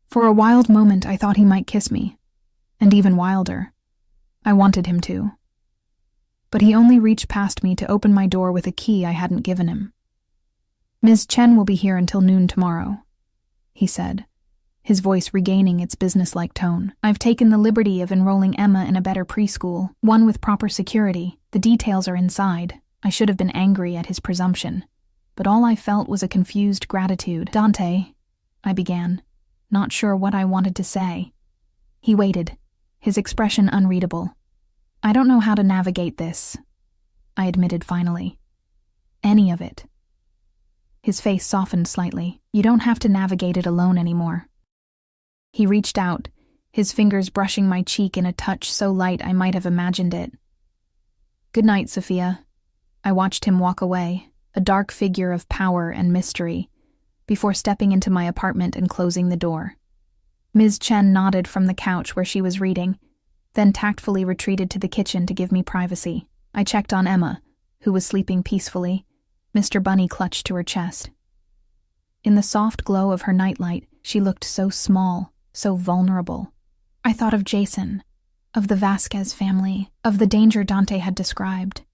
For a wild moment I thought he might kiss me, and even wilder, I wanted him to. But he only reached past me to open my door with a key I hadn't given him. "Ms. Chen will be here until noon tomorrow," he said, his voice regaining its businesslike tone. "I've taken the liberty of enrolling Emma in a better preschool, one with proper security. The details are inside." I should have been angry at his presumption, but all I felt was a confused gratitude. "Dante," I began, not sure what I wanted to say. He waited, his expression unreadable. "I don't know how to navigate this," I admitted finally. "Any of it." His face softened slightly. "You don't have to navigate it alone anymore." He reached out, his fingers brushing my cheek in a touch so light I might have imagined it. "Good night, Sophia." I watched him walk away, a dark figure of power and mystery, before stepping into my apartment and closing the door. Ms. Chen nodded from the couch where she was reading, then tactfully retreated to the kitchen to give me privacy. I checked on Emma, who was sleeping peacefully, Mr. Bunny clutched to her chest. In the soft glow of her nightlight, she looked so small, so vulnerable. I thought of Jason, of the Vasquez family, of the danger Dante had described.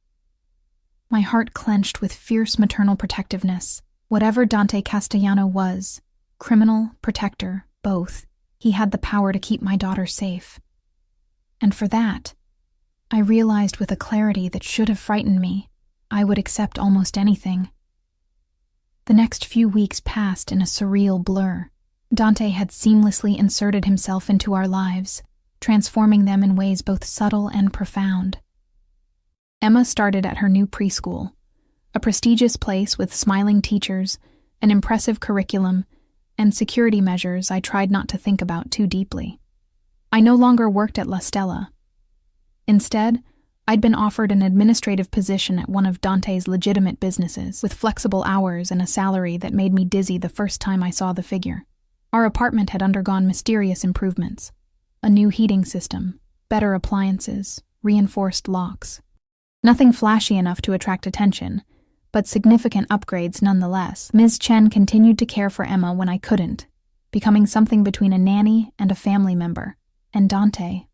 My heart clenched with fierce maternal protectiveness. Whatever Dante Castellano was, criminal, protector, both, he had the power to keep my daughter safe. And for that, I realized with a clarity that should have frightened me, I would accept almost anything. The next few weeks passed in a surreal blur. Dante had seamlessly inserted himself into our lives, transforming them in ways both subtle and profound. Emma started at her new preschool, a prestigious place with smiling teachers, an impressive curriculum, and security measures I tried not to think about too deeply. I no longer worked at La Stella. Instead, I'd been offered an administrative position at one of Dante's legitimate businesses, with flexible hours and a salary that made me dizzy the first time I saw the figure. Our apartment had undergone mysterious improvements. A new heating system, better appliances, reinforced locks. Nothing flashy enough to attract attention, but significant upgrades nonetheless. Ms. Chen continued to care for Emma when I couldn't, becoming something between a nanny and a family member. And Dante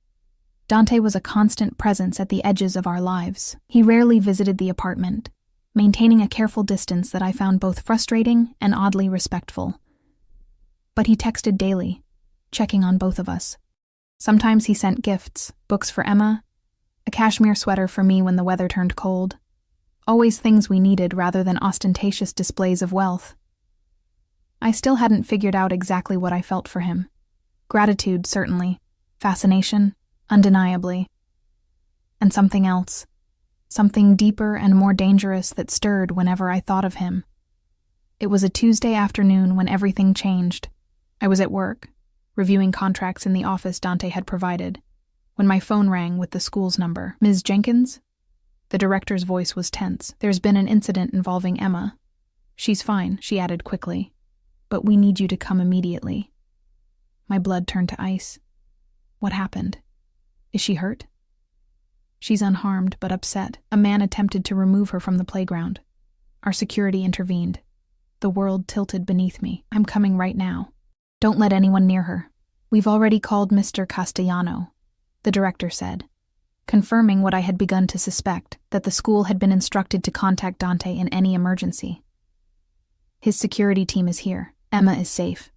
was a constant presence at the edges of our lives. He rarely visited the apartment, maintaining a careful distance that I found both frustrating and oddly respectful. But he texted daily, checking on both of us. Sometimes he sent gifts, books for Emma, a cashmere sweater for me when the weather turned cold. Always things we needed rather than ostentatious displays of wealth. I still hadn't figured out exactly what I felt for him. Gratitude, certainly. Fascination, undeniably. And something else. Something deeper and more dangerous that stirred whenever I thought of him. It was a Tuesday afternoon when everything changed. I was at work, reviewing contracts in the office Dante had provided, when my phone rang with the school's number. "Ms. Jenkins?" The director's voice was tense. "There's been an incident involving Emma. She's fine," she added quickly, "but we need you to come immediately." My blood turned to ice. What happened? Is she hurt? "She's unharmed, but upset. A man attempted to remove her from the playground. Our security intervened. The world tilted beneath me. I'm coming right now. Don't let anyone near her." "We've already called Mr. Castellano," the director said, confirming what I had begun to suspect, that the school had been instructed to contact Dante in any emergency. "His security team is here. Emma is safe."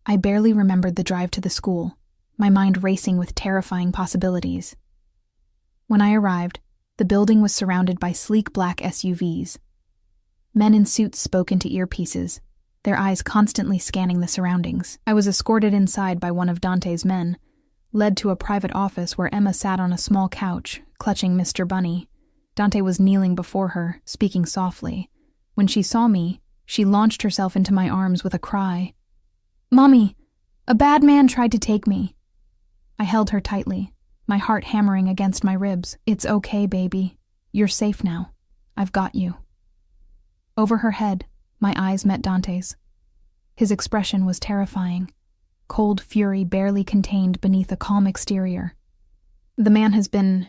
I barely remembered the drive to the school, my mind racing with terrifying possibilities. When I arrived, the building was surrounded by sleek black SUVs. Men in suits spoke into earpieces, their eyes constantly scanning the surroundings. I was escorted inside by one of Dante's men, led to a private office where Emma sat on a small couch, clutching Mr. Bunny. Dante was kneeling before her, speaking softly. When she saw me, she launched herself into my arms with a cry. "Mommy, a bad man tried to take me." I held her tightly, my heart hammering against my ribs. "It's okay, baby. You're safe now. I've got you." Over her head, my eyes met Dante's. His expression was terrifying, cold fury barely contained beneath a calm exterior. "The man has been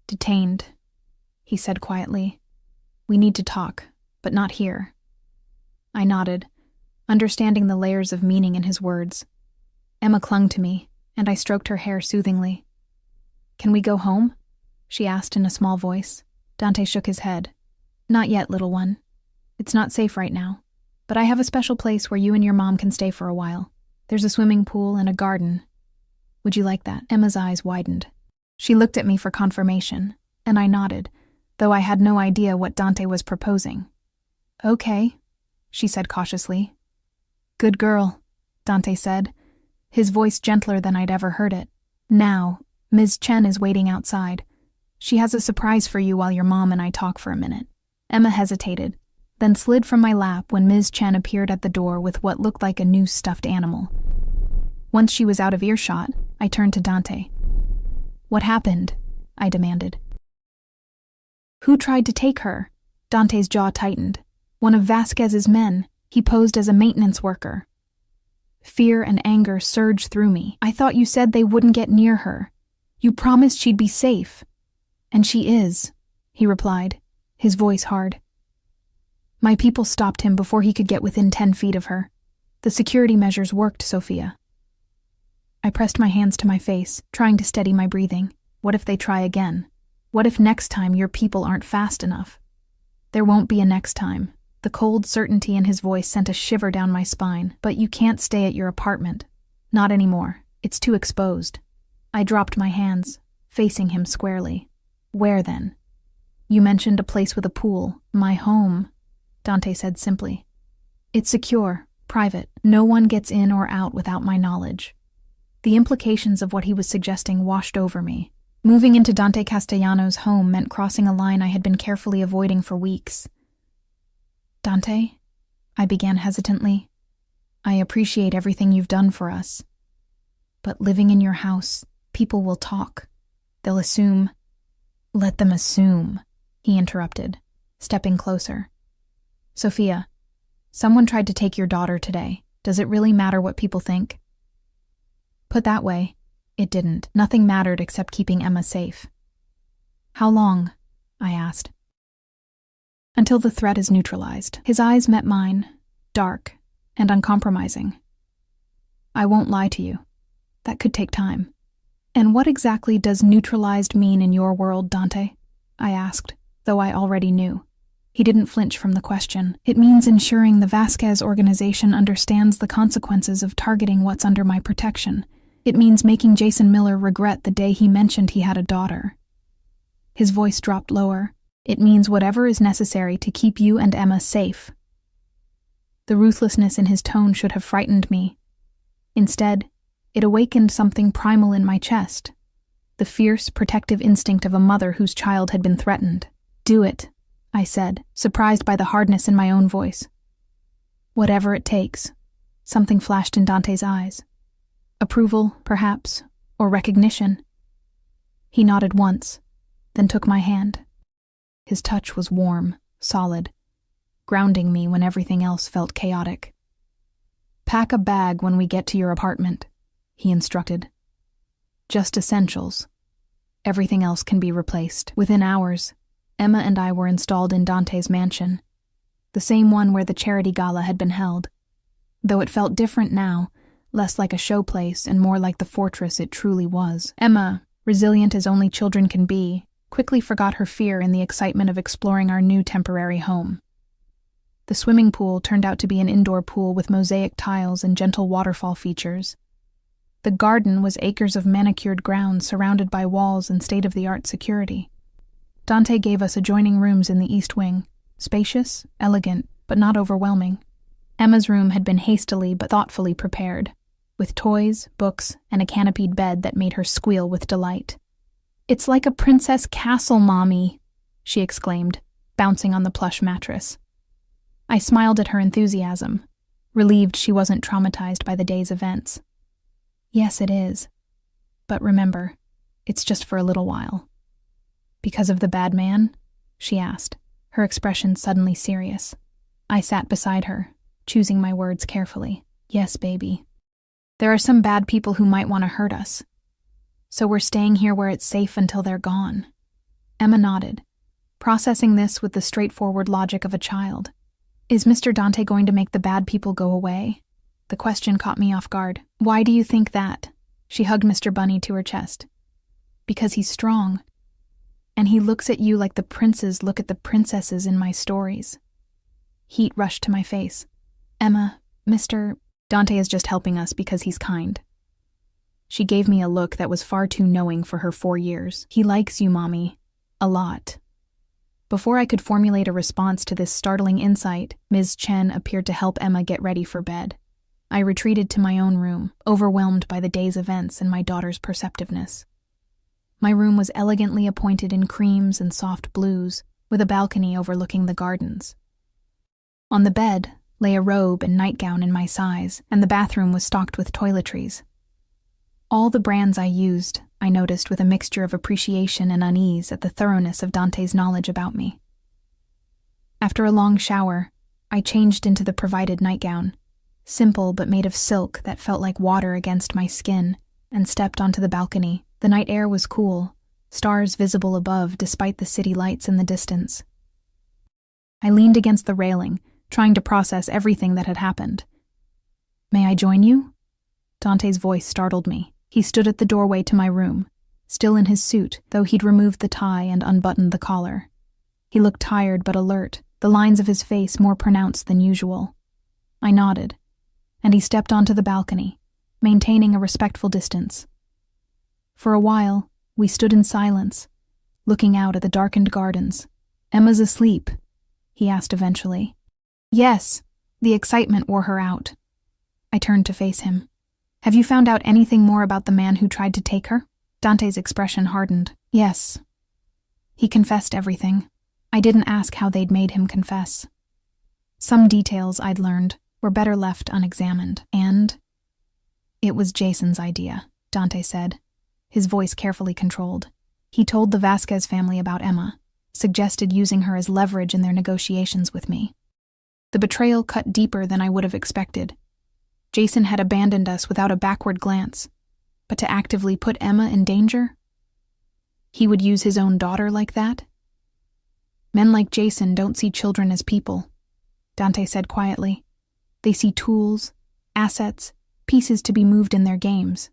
detained," he said quietly. "We need to talk, but not here." I nodded, understanding the layers of meaning in his words. Emma clung to me, and I stroked her hair soothingly. "Can we go home?" she asked in a small voice. Dante shook his head. "Not yet, little one. It's not safe right now, but I have a special place where you and your mom can stay for a while. There's a swimming pool and a garden. Would you like that?" Emma's eyes widened. She looked at me for confirmation, and I nodded, though I had no idea what Dante was proposing. "Okay," she said cautiously. "Good girl," Dante said, his voice gentler than I'd ever heard it. "Now, Ms. Chen is waiting outside. She has a surprise for you while your mom and I talk for a minute." Emma hesitated, then slid from my lap when Ms. Chen appeared at the door with what looked like a new stuffed animal. Once she was out of earshot, I turned to Dante. "What happened?" I demanded. "Who tried to take her?" Dante's jaw tightened. "One of Vasquez's men. He posed as a maintenance worker." Fear and anger surged through me. "I thought you said they wouldn't get near her. You promised she'd be safe." "And she is," he replied, his voice hard. "My people stopped him before he could get within 10 feet of her. The security measures worked, Sophia." I pressed my hands to my face, trying to steady my breathing. What if they try again? What if next time your people aren't fast enough? "There won't be a next time." The cold certainty in his voice sent a shiver down my spine. "But you can't stay at your apartment. Not anymore. It's too exposed." I dropped my hands, facing him squarely. "Where then?" "You mentioned a place with a pool. My home," Dante said simply. "It's secure, private. No one gets in or out without my knowledge." The implications of what he was suggesting washed over me. Moving into Dante Castellano's home meant crossing a line I had been carefully avoiding for weeks. "Dante," I began hesitantly, "I appreciate everything you've done for us. But living in your house, people will talk. They'll assume—" "Let them assume," he interrupted, stepping closer. "Sophia, someone tried to take your daughter today. Does it really matter what people think?" Put that way, it didn't. Nothing mattered except keeping Emma safe. "How long?" I asked. "Until the threat is neutralized." His eyes met mine, dark and uncompromising. "I won't lie to you. That could take time." "And what exactly does neutralized mean in your world, Dante?" I asked, though I already knew. He didn't flinch from the question. "It means ensuring the Vasquez organization understands the consequences of targeting what's under my protection. It means making Jason Miller regret the day he mentioned he had a daughter." His voice dropped lower. "It means whatever is necessary to keep you and Emma safe." The ruthlessness in his tone should have frightened me. Instead, it awakened something primal in my chest. The fierce, protective instinct of a mother whose child had been threatened. "Do it," I said, surprised by the hardness in my own voice. "Whatever it takes." Something flashed in Dante's eyes. Approval, perhaps, or recognition. He nodded once, then took my hand. His touch was warm, solid, grounding me when everything else felt chaotic. "Pack a bag when we get to your apartment," he instructed. "Just essentials. Everything else can be replaced." Within hours, Emma and I were installed in Dante's mansion, the same one where the charity gala had been held. Though it felt different now, less like a showplace and more like the fortress it truly was. Emma, resilient as only children can be, quickly forgot her fear in the excitement of exploring our new temporary home. The swimming pool turned out to be an indoor pool with mosaic tiles and gentle waterfall features. The garden was acres of manicured ground surrounded by walls and state-of-the-art security. Dante gave us adjoining rooms in the east wing, spacious, elegant, but not overwhelming. Emma's room had been hastily but thoughtfully prepared. with toys, books, and a canopied bed that made her squeal with delight. "It's like a princess castle, Mommy," she exclaimed, bouncing on the plush mattress. I smiled at her enthusiasm, relieved she wasn't traumatized by the day's events. "Yes, it is. But remember, it's just for a little while." "Because of the bad man?" she asked, her expression suddenly serious. I sat beside her, choosing my words carefully. "Yes, baby. There are some bad people who might want to hurt us. So we're staying here where it's safe until they're gone." Emma nodded, processing this with the straightforward logic of a child. "Is Mr. Dante going to make the bad people go away?" The question caught me off guard. "Why do you think that?" She hugged Mr. Bunny to her chest. "Because he's strong. And he looks at you like the princes look at the princesses in my stories." Heat rushed to my face. "Emma, Mr. Dante is just helping us because he's kind." She gave me a look that was far too knowing for her 4 years. "He likes you, Mommy. A lot." Before I could formulate a response to this startling insight, Ms. Chen appeared to help Emma get ready for bed. I retreated to my own room, overwhelmed by the day's events and my daughter's perceptiveness. My room was elegantly appointed in creams and soft blues, with a balcony overlooking the gardens. On the bed lay a robe and nightgown in my size, and the bathroom was stocked with toiletries. All the brands I used, I noticed with a mixture of appreciation and unease at the thoroughness of Dante's knowledge about me. After a long shower, I changed into the provided nightgown, simple but made of silk that felt like water against my skin, and stepped onto the balcony. The night air was cool, stars visible above despite the city lights in the distance. I leaned against the railing, trying to process everything that had happened. "May I join you?" Dante's voice startled me. He stood at the doorway to my room, still in his suit, though he'd removed the tie and unbuttoned the collar. He looked tired but alert, the lines of his face more pronounced than usual. I nodded, and he stepped onto the balcony, maintaining a respectful distance. For a while, we stood in silence, looking out at the darkened gardens. "Emma's asleep?" he asked eventually. "Yes." The excitement wore her out. I turned to face him. "Have you found out anything more about the man who tried to take her?" Dante's expression hardened. "Yes." He confessed everything. I didn't ask how they'd made him confess. Some details I'd learned were better left unexamined, and it was Jason's idea, Dante said, his voice carefully controlled. He told the Vasquez family about Emma, suggested using her as leverage in their negotiations with me. The betrayal cut deeper than I would have expected. Jason had abandoned us without a backward glance, but to actively put Emma in danger? He would use his own daughter like that? Men like Jason don't see children as people, Dante said quietly. They see tools, assets, pieces to be moved in their games.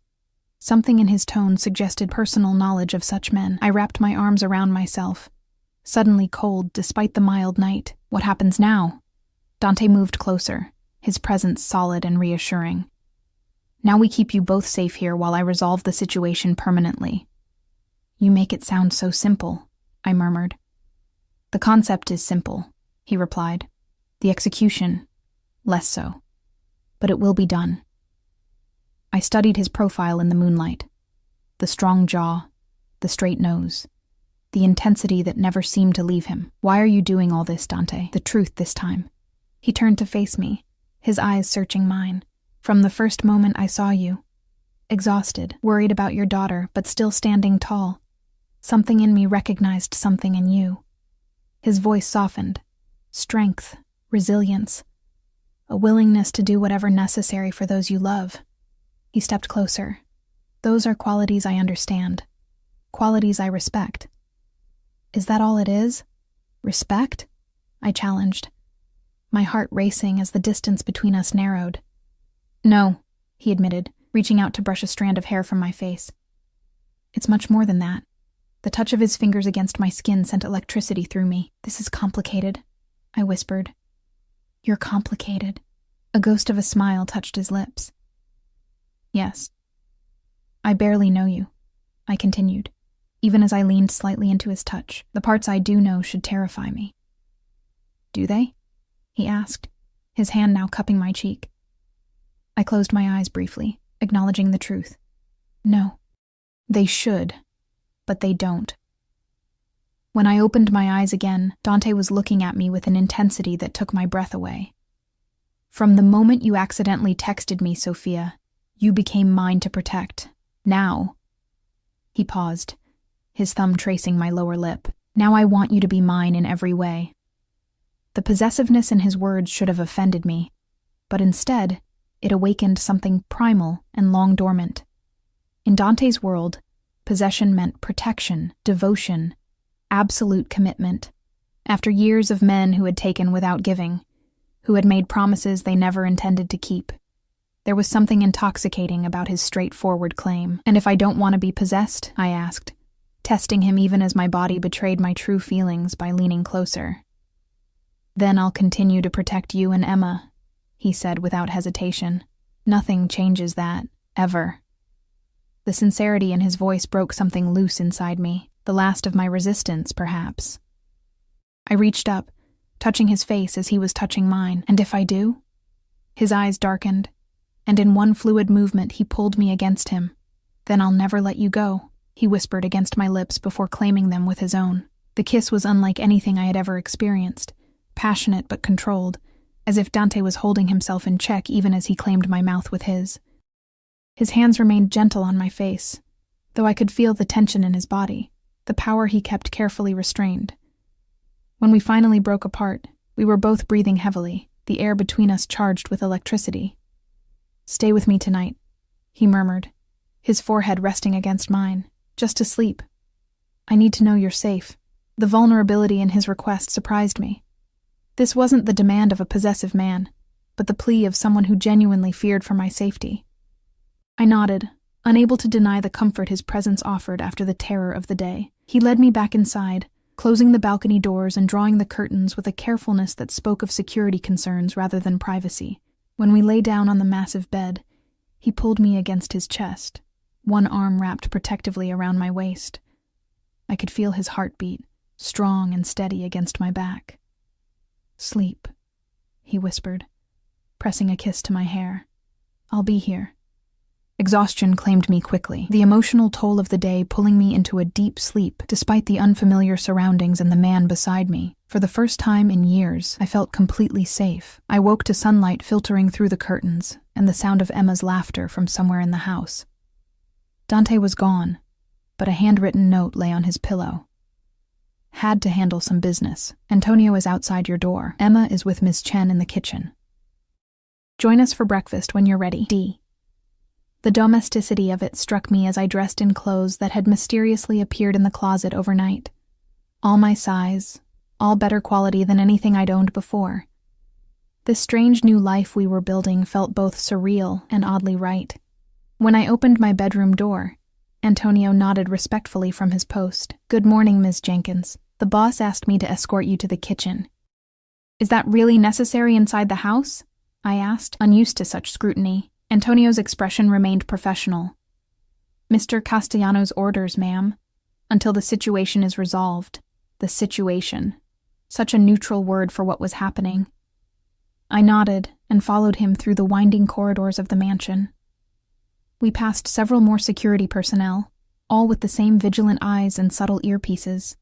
Something in his tone suggested personal knowledge of such men. I wrapped my arms around myself, suddenly cold despite the mild night. What happens now? Dante moved closer, his presence solid and reassuring. Now we keep you both safe here while I resolve the situation permanently. You make it sound so simple, I murmured. The concept is simple, he replied. The execution, less so. But it will be done. I studied his profile in the moonlight. The strong jaw, the straight nose, the intensity that never seemed to leave him. Why are you doing all this, Dante? The truth this time. He turned to face me, his eyes searching mine. From the first moment I saw you. Exhausted, worried about your daughter, but still standing tall. Something in me recognized something in you. His voice softened. Strength, resilience, a willingness to do whatever necessary for those you love. He stepped closer. Those are qualities I understand. Qualities I respect. Is that all it is? Respect? I challenged, my heart racing as the distance between us narrowed. No, he admitted, reaching out to brush a strand of hair from my face. It's much more than that. The touch of his fingers against my skin sent electricity through me. This is complicated, I whispered. You're complicated. A ghost of a smile touched his lips. Yes. I barely know you, I continued, even as I leaned slightly into his touch. The parts I do know should terrify me. Do they? He asked, his hand now cupping my cheek. I closed my eyes briefly, acknowledging the truth. No. They should, but they don't. When I opened my eyes again, Dante was looking at me with an intensity that took my breath away. From the moment you accidentally texted me, Sophia, you became mine to protect. Now. He paused, his thumb tracing my lower lip. Now I want you to be mine in every way. The possessiveness in his words should have offended me, but instead, it awakened something primal and long dormant. In Dante's world, possession meant protection, devotion, absolute commitment. After years of men who had taken without giving, who had made promises they never intended to keep, there was something intoxicating about his straightforward claim. And if I don't want to be possessed? I asked, testing him even as my body betrayed my true feelings by leaning closer. Then I'll continue to protect you and Emma, he said without hesitation. Nothing changes that, ever. The sincerity in his voice broke something loose inside me, the last of my resistance, perhaps. I reached up, touching his face as he was touching mine. And if I do? His eyes darkened, and in one fluid movement he pulled me against him. Then I'll never let you go, he whispered against my lips before claiming them with his own. The kiss was unlike anything I had ever experienced, passionate but controlled, as if Dante was holding himself in check even as he claimed my mouth with his. His hands remained gentle on my face, though I could feel the tension in his body, the power he kept carefully restrained. When we finally broke apart, we were both breathing heavily, the air between us charged with electricity. "Stay with me tonight," he murmured, his forehead resting against mine, "just to sleep. I need to know you're safe." The vulnerability in his request surprised me. This wasn't the demand of a possessive man, but the plea of someone who genuinely feared for my safety. I nodded, unable to deny the comfort his presence offered after the terror of the day. He led me back inside, closing the balcony doors and drawing the curtains with a carefulness that spoke of security concerns rather than privacy. When we lay down on the massive bed, he pulled me against his chest, one arm wrapped protectively around my waist. I could feel his heartbeat, strong and steady against my back. "Sleep," he whispered, pressing a kiss to my hair. "I'll be here." Exhaustion claimed me quickly, the emotional toll of the day pulling me into a deep sleep despite the unfamiliar surroundings and the man beside me. For the first time in years, I felt completely safe. I woke to sunlight filtering through the curtains and the sound of Emma's laughter from somewhere in the house. Dante was gone, but a handwritten note lay on his pillow. "Had to handle some business. Antonio is outside your door. Emma is with Miss Chen in the kitchen. Join us for breakfast when you're ready. D." The domesticity of it struck me as I dressed in clothes that had mysteriously appeared in the closet overnight. All my size, all better quality than anything I'd owned before. This strange new life we were building felt both surreal and oddly right. When I opened my bedroom door, Antonio nodded respectfully from his post. "Good morning, Ms. Jenkins. The boss asked me to escort you to the kitchen." "Is that really necessary inside the house?" I asked, unused to such scrutiny. Antonio's expression remained professional. "Mr. Castellano's orders, ma'am. Until the situation is resolved." The situation. Such a neutral word for what was happening. I nodded and followed him through the winding corridors of the mansion. We passed several more security personnel, all with the same vigilant eyes and subtle earpieces.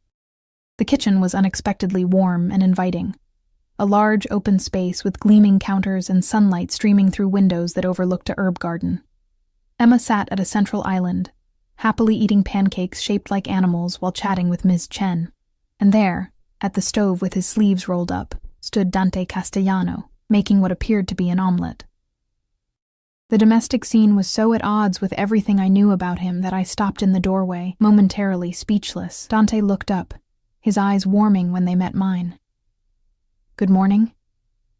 The kitchen was unexpectedly warm and inviting. A large open space with gleaming counters and sunlight streaming through windows that overlooked a herb garden. Emma sat at a central island, happily eating pancakes shaped like animals while chatting with Ms. Chen. And there, at the stove with his sleeves rolled up, stood Dante Castellano, making what appeared to be an omelet. The domestic scene was so at odds with everything I knew about him that I stopped in the doorway, momentarily speechless. Dante looked up, his eyes warming when they met mine. "Good morning,"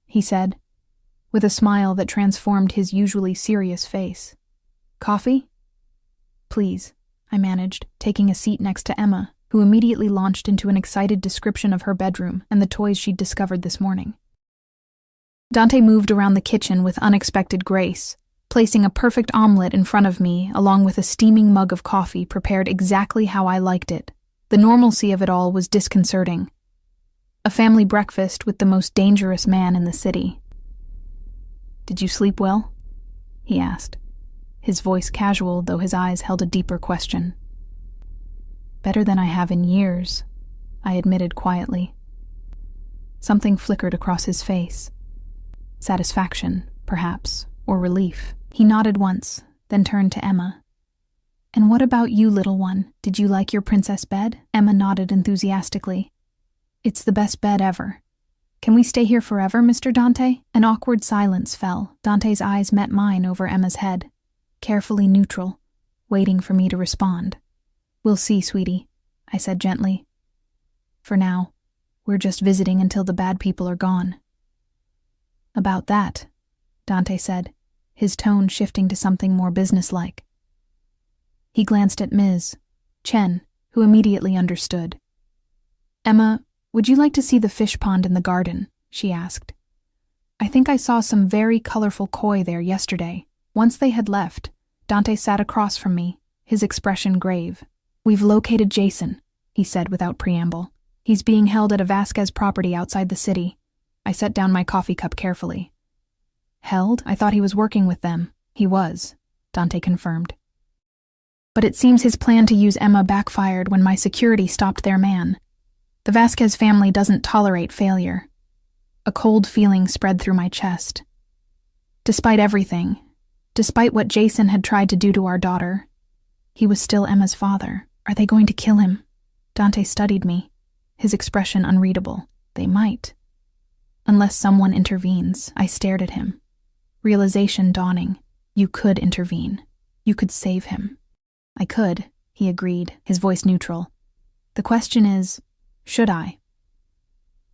he said, with a smile that transformed his usually serious face. "Coffee?" "Please," I managed, taking a seat next to Emma, who immediately launched into an excited description of her bedroom and the toys she'd discovered this morning. Dante moved around the kitchen with unexpected grace, placing a perfect omelet in front of me along with a steaming mug of coffee prepared exactly how I liked it. The normalcy of it all was disconcerting. A family breakfast with the most dangerous man in the city. "Did you sleep well?" he asked. his voice casual, though his eyes held a deeper question. Better than I have in years, I admitted quietly. Something flickered across his face. Satisfaction, perhaps, or relief. He nodded once, then turned to Emma. And what about you, little one? Did you like your princess bed? Emma nodded enthusiastically. It's the best bed ever. Can we stay here forever, Mr. Dante? An awkward silence fell. Dante's eyes met mine over Emma's head, carefully neutral, waiting for me to respond. We'll see, sweetie, I said gently. For now, we're just visiting until the bad people are gone. About that, Dante said, his tone shifting to something more businesslike. He glanced at Ms. Chen, who immediately understood. Emma, would you like to see the fish pond in the garden? She asked. I think I saw some very colorful koi there yesterday. Once they had left, Dante sat across from me, his expression grave. We've located Jason, he said without preamble. He's being held at a Vasquez property outside the city. I set down my coffee cup carefully. Held? I thought he was working with them. He was, Dante confirmed. But it seems his plan to use Emma backfired when my security stopped their man. The Vasquez family doesn't tolerate failure. A cold feeling spread through my chest. Despite everything, despite what Jason had tried to do to our daughter, he was still Emma's father. Are they going to kill him? Dante studied me, his expression unreadable. They might. Unless someone intervenes, I stared at him. Realization dawning. You could intervene. You could save him. I could, he agreed, his voice neutral. The question is, should I?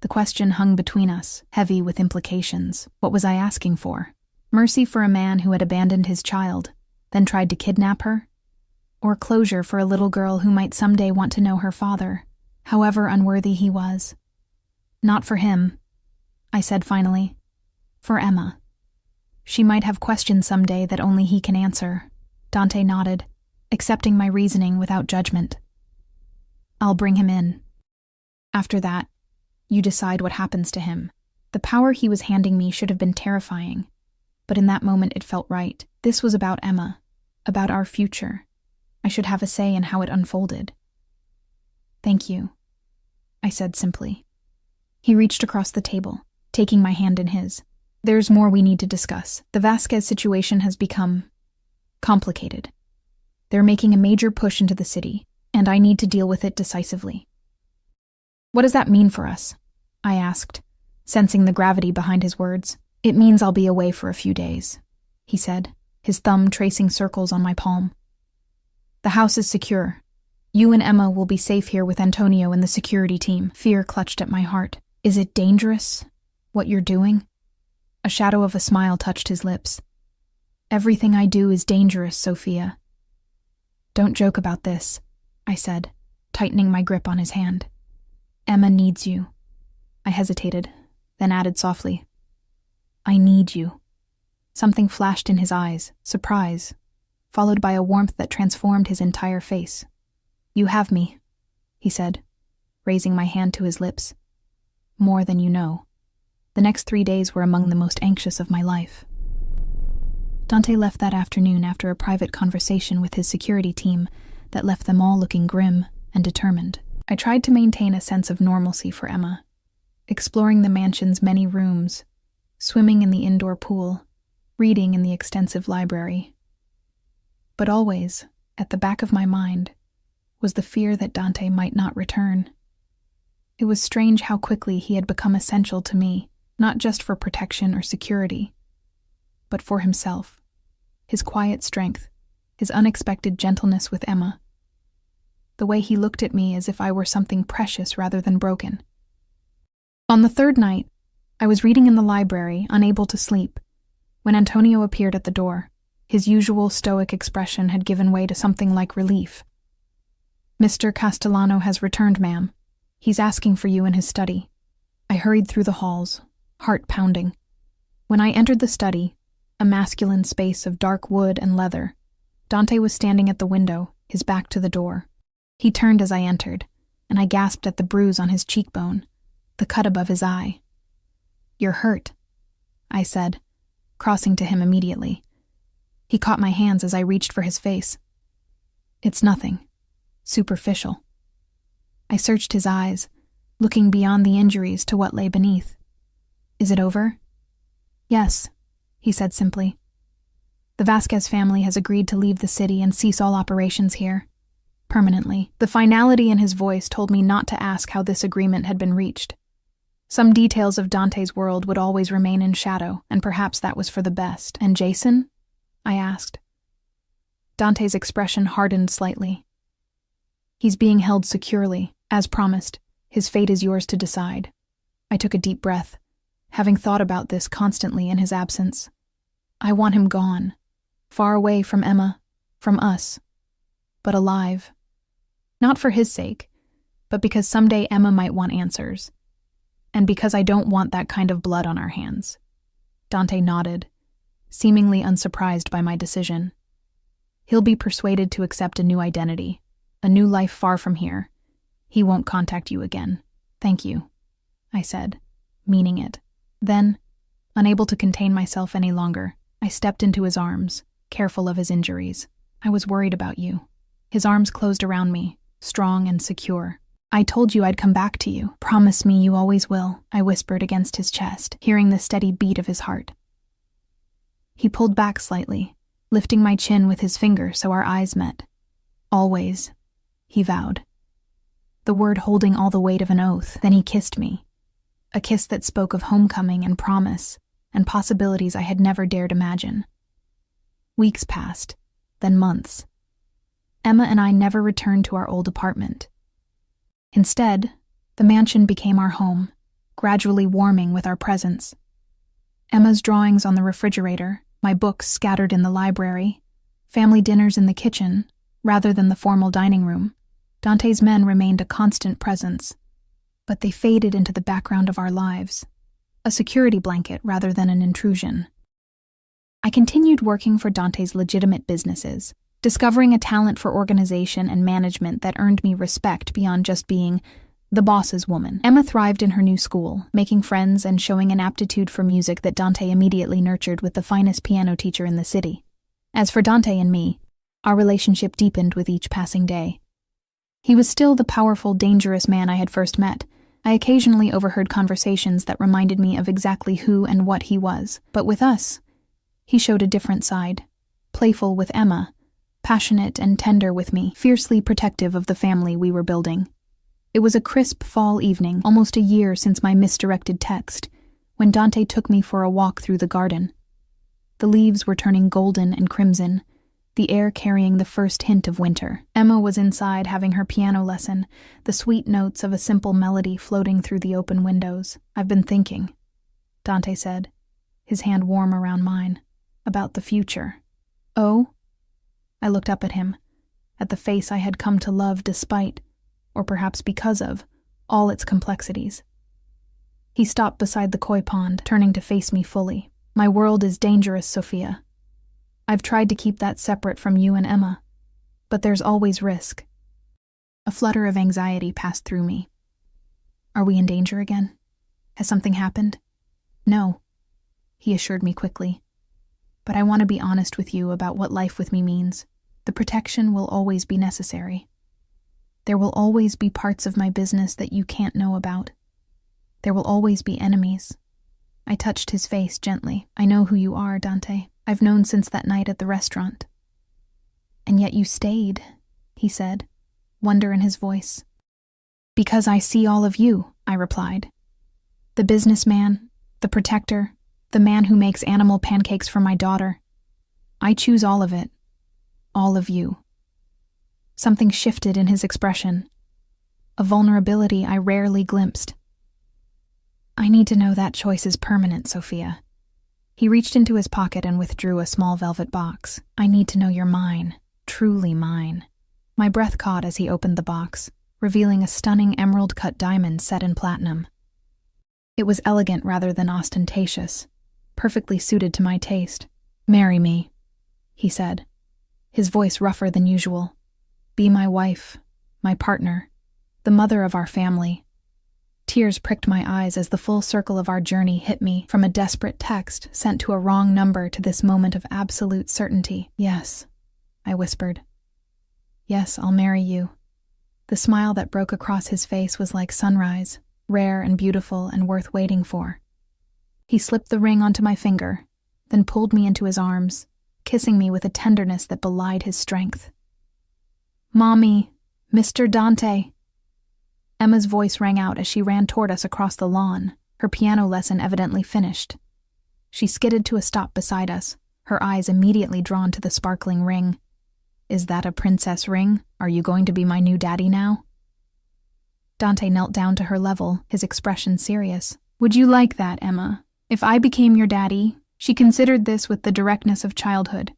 The question hung between us, heavy with implications. What was I asking for? Mercy for a man who had abandoned his child, then tried to kidnap her? Or closure for a little girl who might someday want to know her father, however unworthy he was? Not for him, I said finally. For Emma. She might have questions someday that only he can answer. Dante nodded, accepting my reasoning without judgment. I'll bring him in. After that, you decide what happens to him. The power he was handing me should have been terrifying, but in that moment it felt right. This was about Emma, about our future. I should have a say in how it unfolded. Thank you, I said simply. He reached across the table, taking my hand in his. There's more we need to discuss. The Vasquez situation has become complicated. They're making a major push into the city, and I need to deal with it decisively. What does that mean for us? I asked, sensing the gravity behind his words. It means I'll be away for a few days, he said, his thumb tracing circles on my palm. The house is secure. You and Emma will be safe here with Antonio and the security team. Fear clutched at my heart. Is it dangerous, what you're doing? A shadow of a smile touched his lips. Everything I do is dangerous, Sophia. Don't joke about this, I said, tightening my grip on his hand. Emma needs you. I hesitated, then added softly. I need you. Something flashed in his eyes, surprise, followed by a warmth that transformed his entire face. You have me, he said, raising my hand to his lips. More than you know. The next 3 days were among the most anxious of my life. Dante left that afternoon after a private conversation with his security team that left them all looking grim and determined. I tried to maintain a sense of normalcy for Emma, exploring the mansion's many rooms, swimming in the indoor pool, reading in the extensive library. But always, at the back of my mind, was the fear that Dante might not return. It was strange how quickly he had become essential to me, not just for protection or security, but for himself, his quiet strength, his unexpected gentleness with Emma, the way he looked at me as if I were something precious rather than broken. On the third night, I was reading in the library, unable to sleep, when Antonio appeared at the door. His usual stoic expression had given way to something like relief. Mr. Castellano has returned, ma'am. He's asking for you in his study. I hurried through the halls, heart pounding. When I entered the study, a masculine space of dark wood and leather, Dante was standing at the window, his back to the door. He turned as I entered, and I gasped at the bruise on his cheekbone, the cut above his eye. You're hurt, I said, crossing to him immediately. He caught my hands as I reached for his face. It's nothing. Superficial. I searched his eyes, looking beyond the injuries to what lay beneath. Is it over? Yes, he said simply. The Vasquez family has agreed to leave the city and cease all operations here. Permanently. The finality in his voice told me not to ask how this agreement had been reached. Some details of Dante's world would always remain in shadow, and perhaps that was for the best. And Jason? I asked. Dante's expression hardened slightly. He's being held securely, as promised. His fate is yours to decide. I took a deep breath, having thought about this constantly in his absence. I want him gone, far away from Emma, from us, but alive. Not for his sake, but because someday Emma might want answers. And because I don't want that kind of blood on our hands. Dante nodded, seemingly unsurprised by my decision. He'll be persuaded to accept a new identity, a new life far from here. He won't contact you again. Thank you, I said, meaning it. Then, unable to contain myself any longer, I stepped into his arms, careful of his injuries. I was worried about you. His arms closed around me, strong and secure. I told you I'd come back to you. Promise me you always will, I whispered against his chest, hearing the steady beat of his heart. He pulled back slightly, lifting my chin with his finger so our eyes met. Always, he vowed. The word holding all the weight of an oath. Then he kissed me. A kiss that spoke of homecoming and promise, and possibilities I had never dared imagine. Weeks passed, then months. Emma and I never returned to our old apartment. Instead, the mansion became our home, gradually warming with our presence. Emma's drawings on the refrigerator, my books scattered in the library, family dinners in the kitchen, rather than the formal dining room. Dante's men remained a constant presence, but they faded into the background of our lives, a security blanket rather than an intrusion. I continued working for Dante's legitimate businesses, discovering a talent for organization and management that earned me respect beyond just being the boss's woman. Emma thrived in her new school, making friends and showing an aptitude for music that Dante immediately nurtured with the finest piano teacher in the city. As for Dante and me, our relationship deepened with each passing day. He was still the powerful, dangerous man I had first met. I occasionally overheard conversations that reminded me of exactly who and what he was. But with us, he showed a different side. Playful with Emma, passionate and tender with me, fiercely protective of the family we were building. It was a crisp fall evening, almost a year since my misdirected text, when Dante took me for a walk through the garden. The leaves were turning golden and crimson, the air carrying the first hint of winter. Emma was inside having her piano lesson, the sweet notes of a simple melody floating through the open windows. I've been thinking, Dante said, his hand warm around mine, about the future. Oh? I looked up at him, at the face I had come to love despite, or perhaps because of, all its complexities. He stopped beside the koi pond, turning to face me fully. My world is dangerous, Sophia. I've tried to keep that separate from you and Emma, but there's always risk. A flutter of anxiety passed through me. Are we in danger again? Has something happened? No, he assured me quickly. But I want to be honest with you about what life with me means. The protection will always be necessary. There will always be parts of my business that you can't know about. There will always be enemies. I touched his face gently. I know who you are, Dante. I've known since that night at the restaurant. And yet you stayed, he said, wonder in his voice. Because I see all of you, I replied. The businessman, the protector, the man who makes animal pancakes for my daughter. I choose all of it. All of you. Something shifted in his expression, a vulnerability I rarely glimpsed. I need to know that choice is permanent, Sophia. He reached into his pocket and withdrew a small velvet box. I need to know you're mine, truly mine. My breath caught as he opened the box, revealing a stunning emerald-cut diamond set in platinum. It was elegant rather than ostentatious, perfectly suited to my taste. Marry me, he said, his voice rougher than usual. Be my wife, my partner, the mother of our family. Tears pricked my eyes as the full circle of our journey hit me, from a desperate text sent to a wrong number to this moment of absolute certainty. "Yes," I whispered. "Yes, I'll marry you." The smile that broke across his face was like sunrise, rare and beautiful and worth waiting for. He slipped the ring onto my finger, then pulled me into his arms, kissing me with a tenderness that belied his strength. "Mommy, Mr. Dante." Emma's voice rang out as she ran toward us across the lawn, her piano lesson evidently finished. She skidded to a stop beside us, her eyes immediately drawn to the sparkling ring. "Is that a princess ring? Are you going to be my new daddy now?" Dante knelt down to her level, his expression serious. "Would you like that, Emma? If I became your daddy," she considered this with the directness of childhood,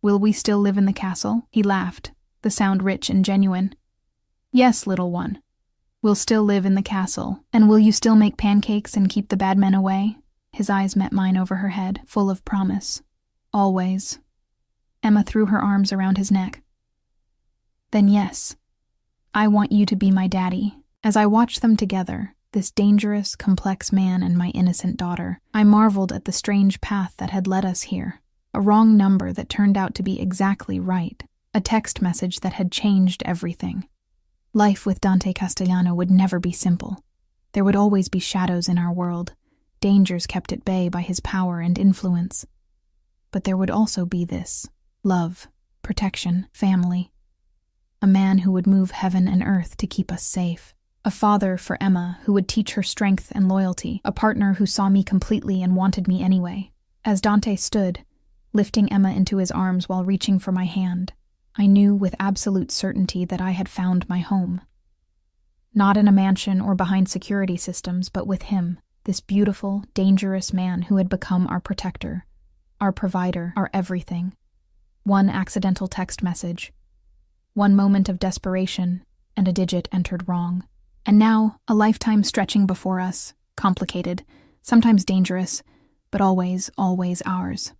"will we still live in the castle?" He laughed, the sound rich and genuine. "Yes, little one. We'll still live in the castle. And will you still make pancakes and keep the bad men away?" His eyes met mine over her head, full of promise. "Always." Emma threw her arms around his neck. "Then yes, I want you to be my daddy." As I watched them together, this dangerous, complex man and my innocent daughter, I marveled at the strange path that had led us here. A wrong number that turned out to be exactly right. A text message that had changed everything. Life with Dante Castellano would never be simple. There would always be shadows in our world, dangers kept at bay by his power and influence. But there would also be this: love, protection, family. A man who would move heaven and earth to keep us safe. A father for Emma who would teach her strength and loyalty. A partner who saw me completely and wanted me anyway. As Dante stood, lifting Emma into his arms while reaching for my hand, I knew with absolute certainty that I had found my home. Not in a mansion or behind security systems, but with him, this beautiful, dangerous man who had become our protector, our provider, our everything. One accidental text message, one moment of desperation, and a digit entered wrong. And now, a lifetime stretching before us, complicated, sometimes dangerous, but always, always ours.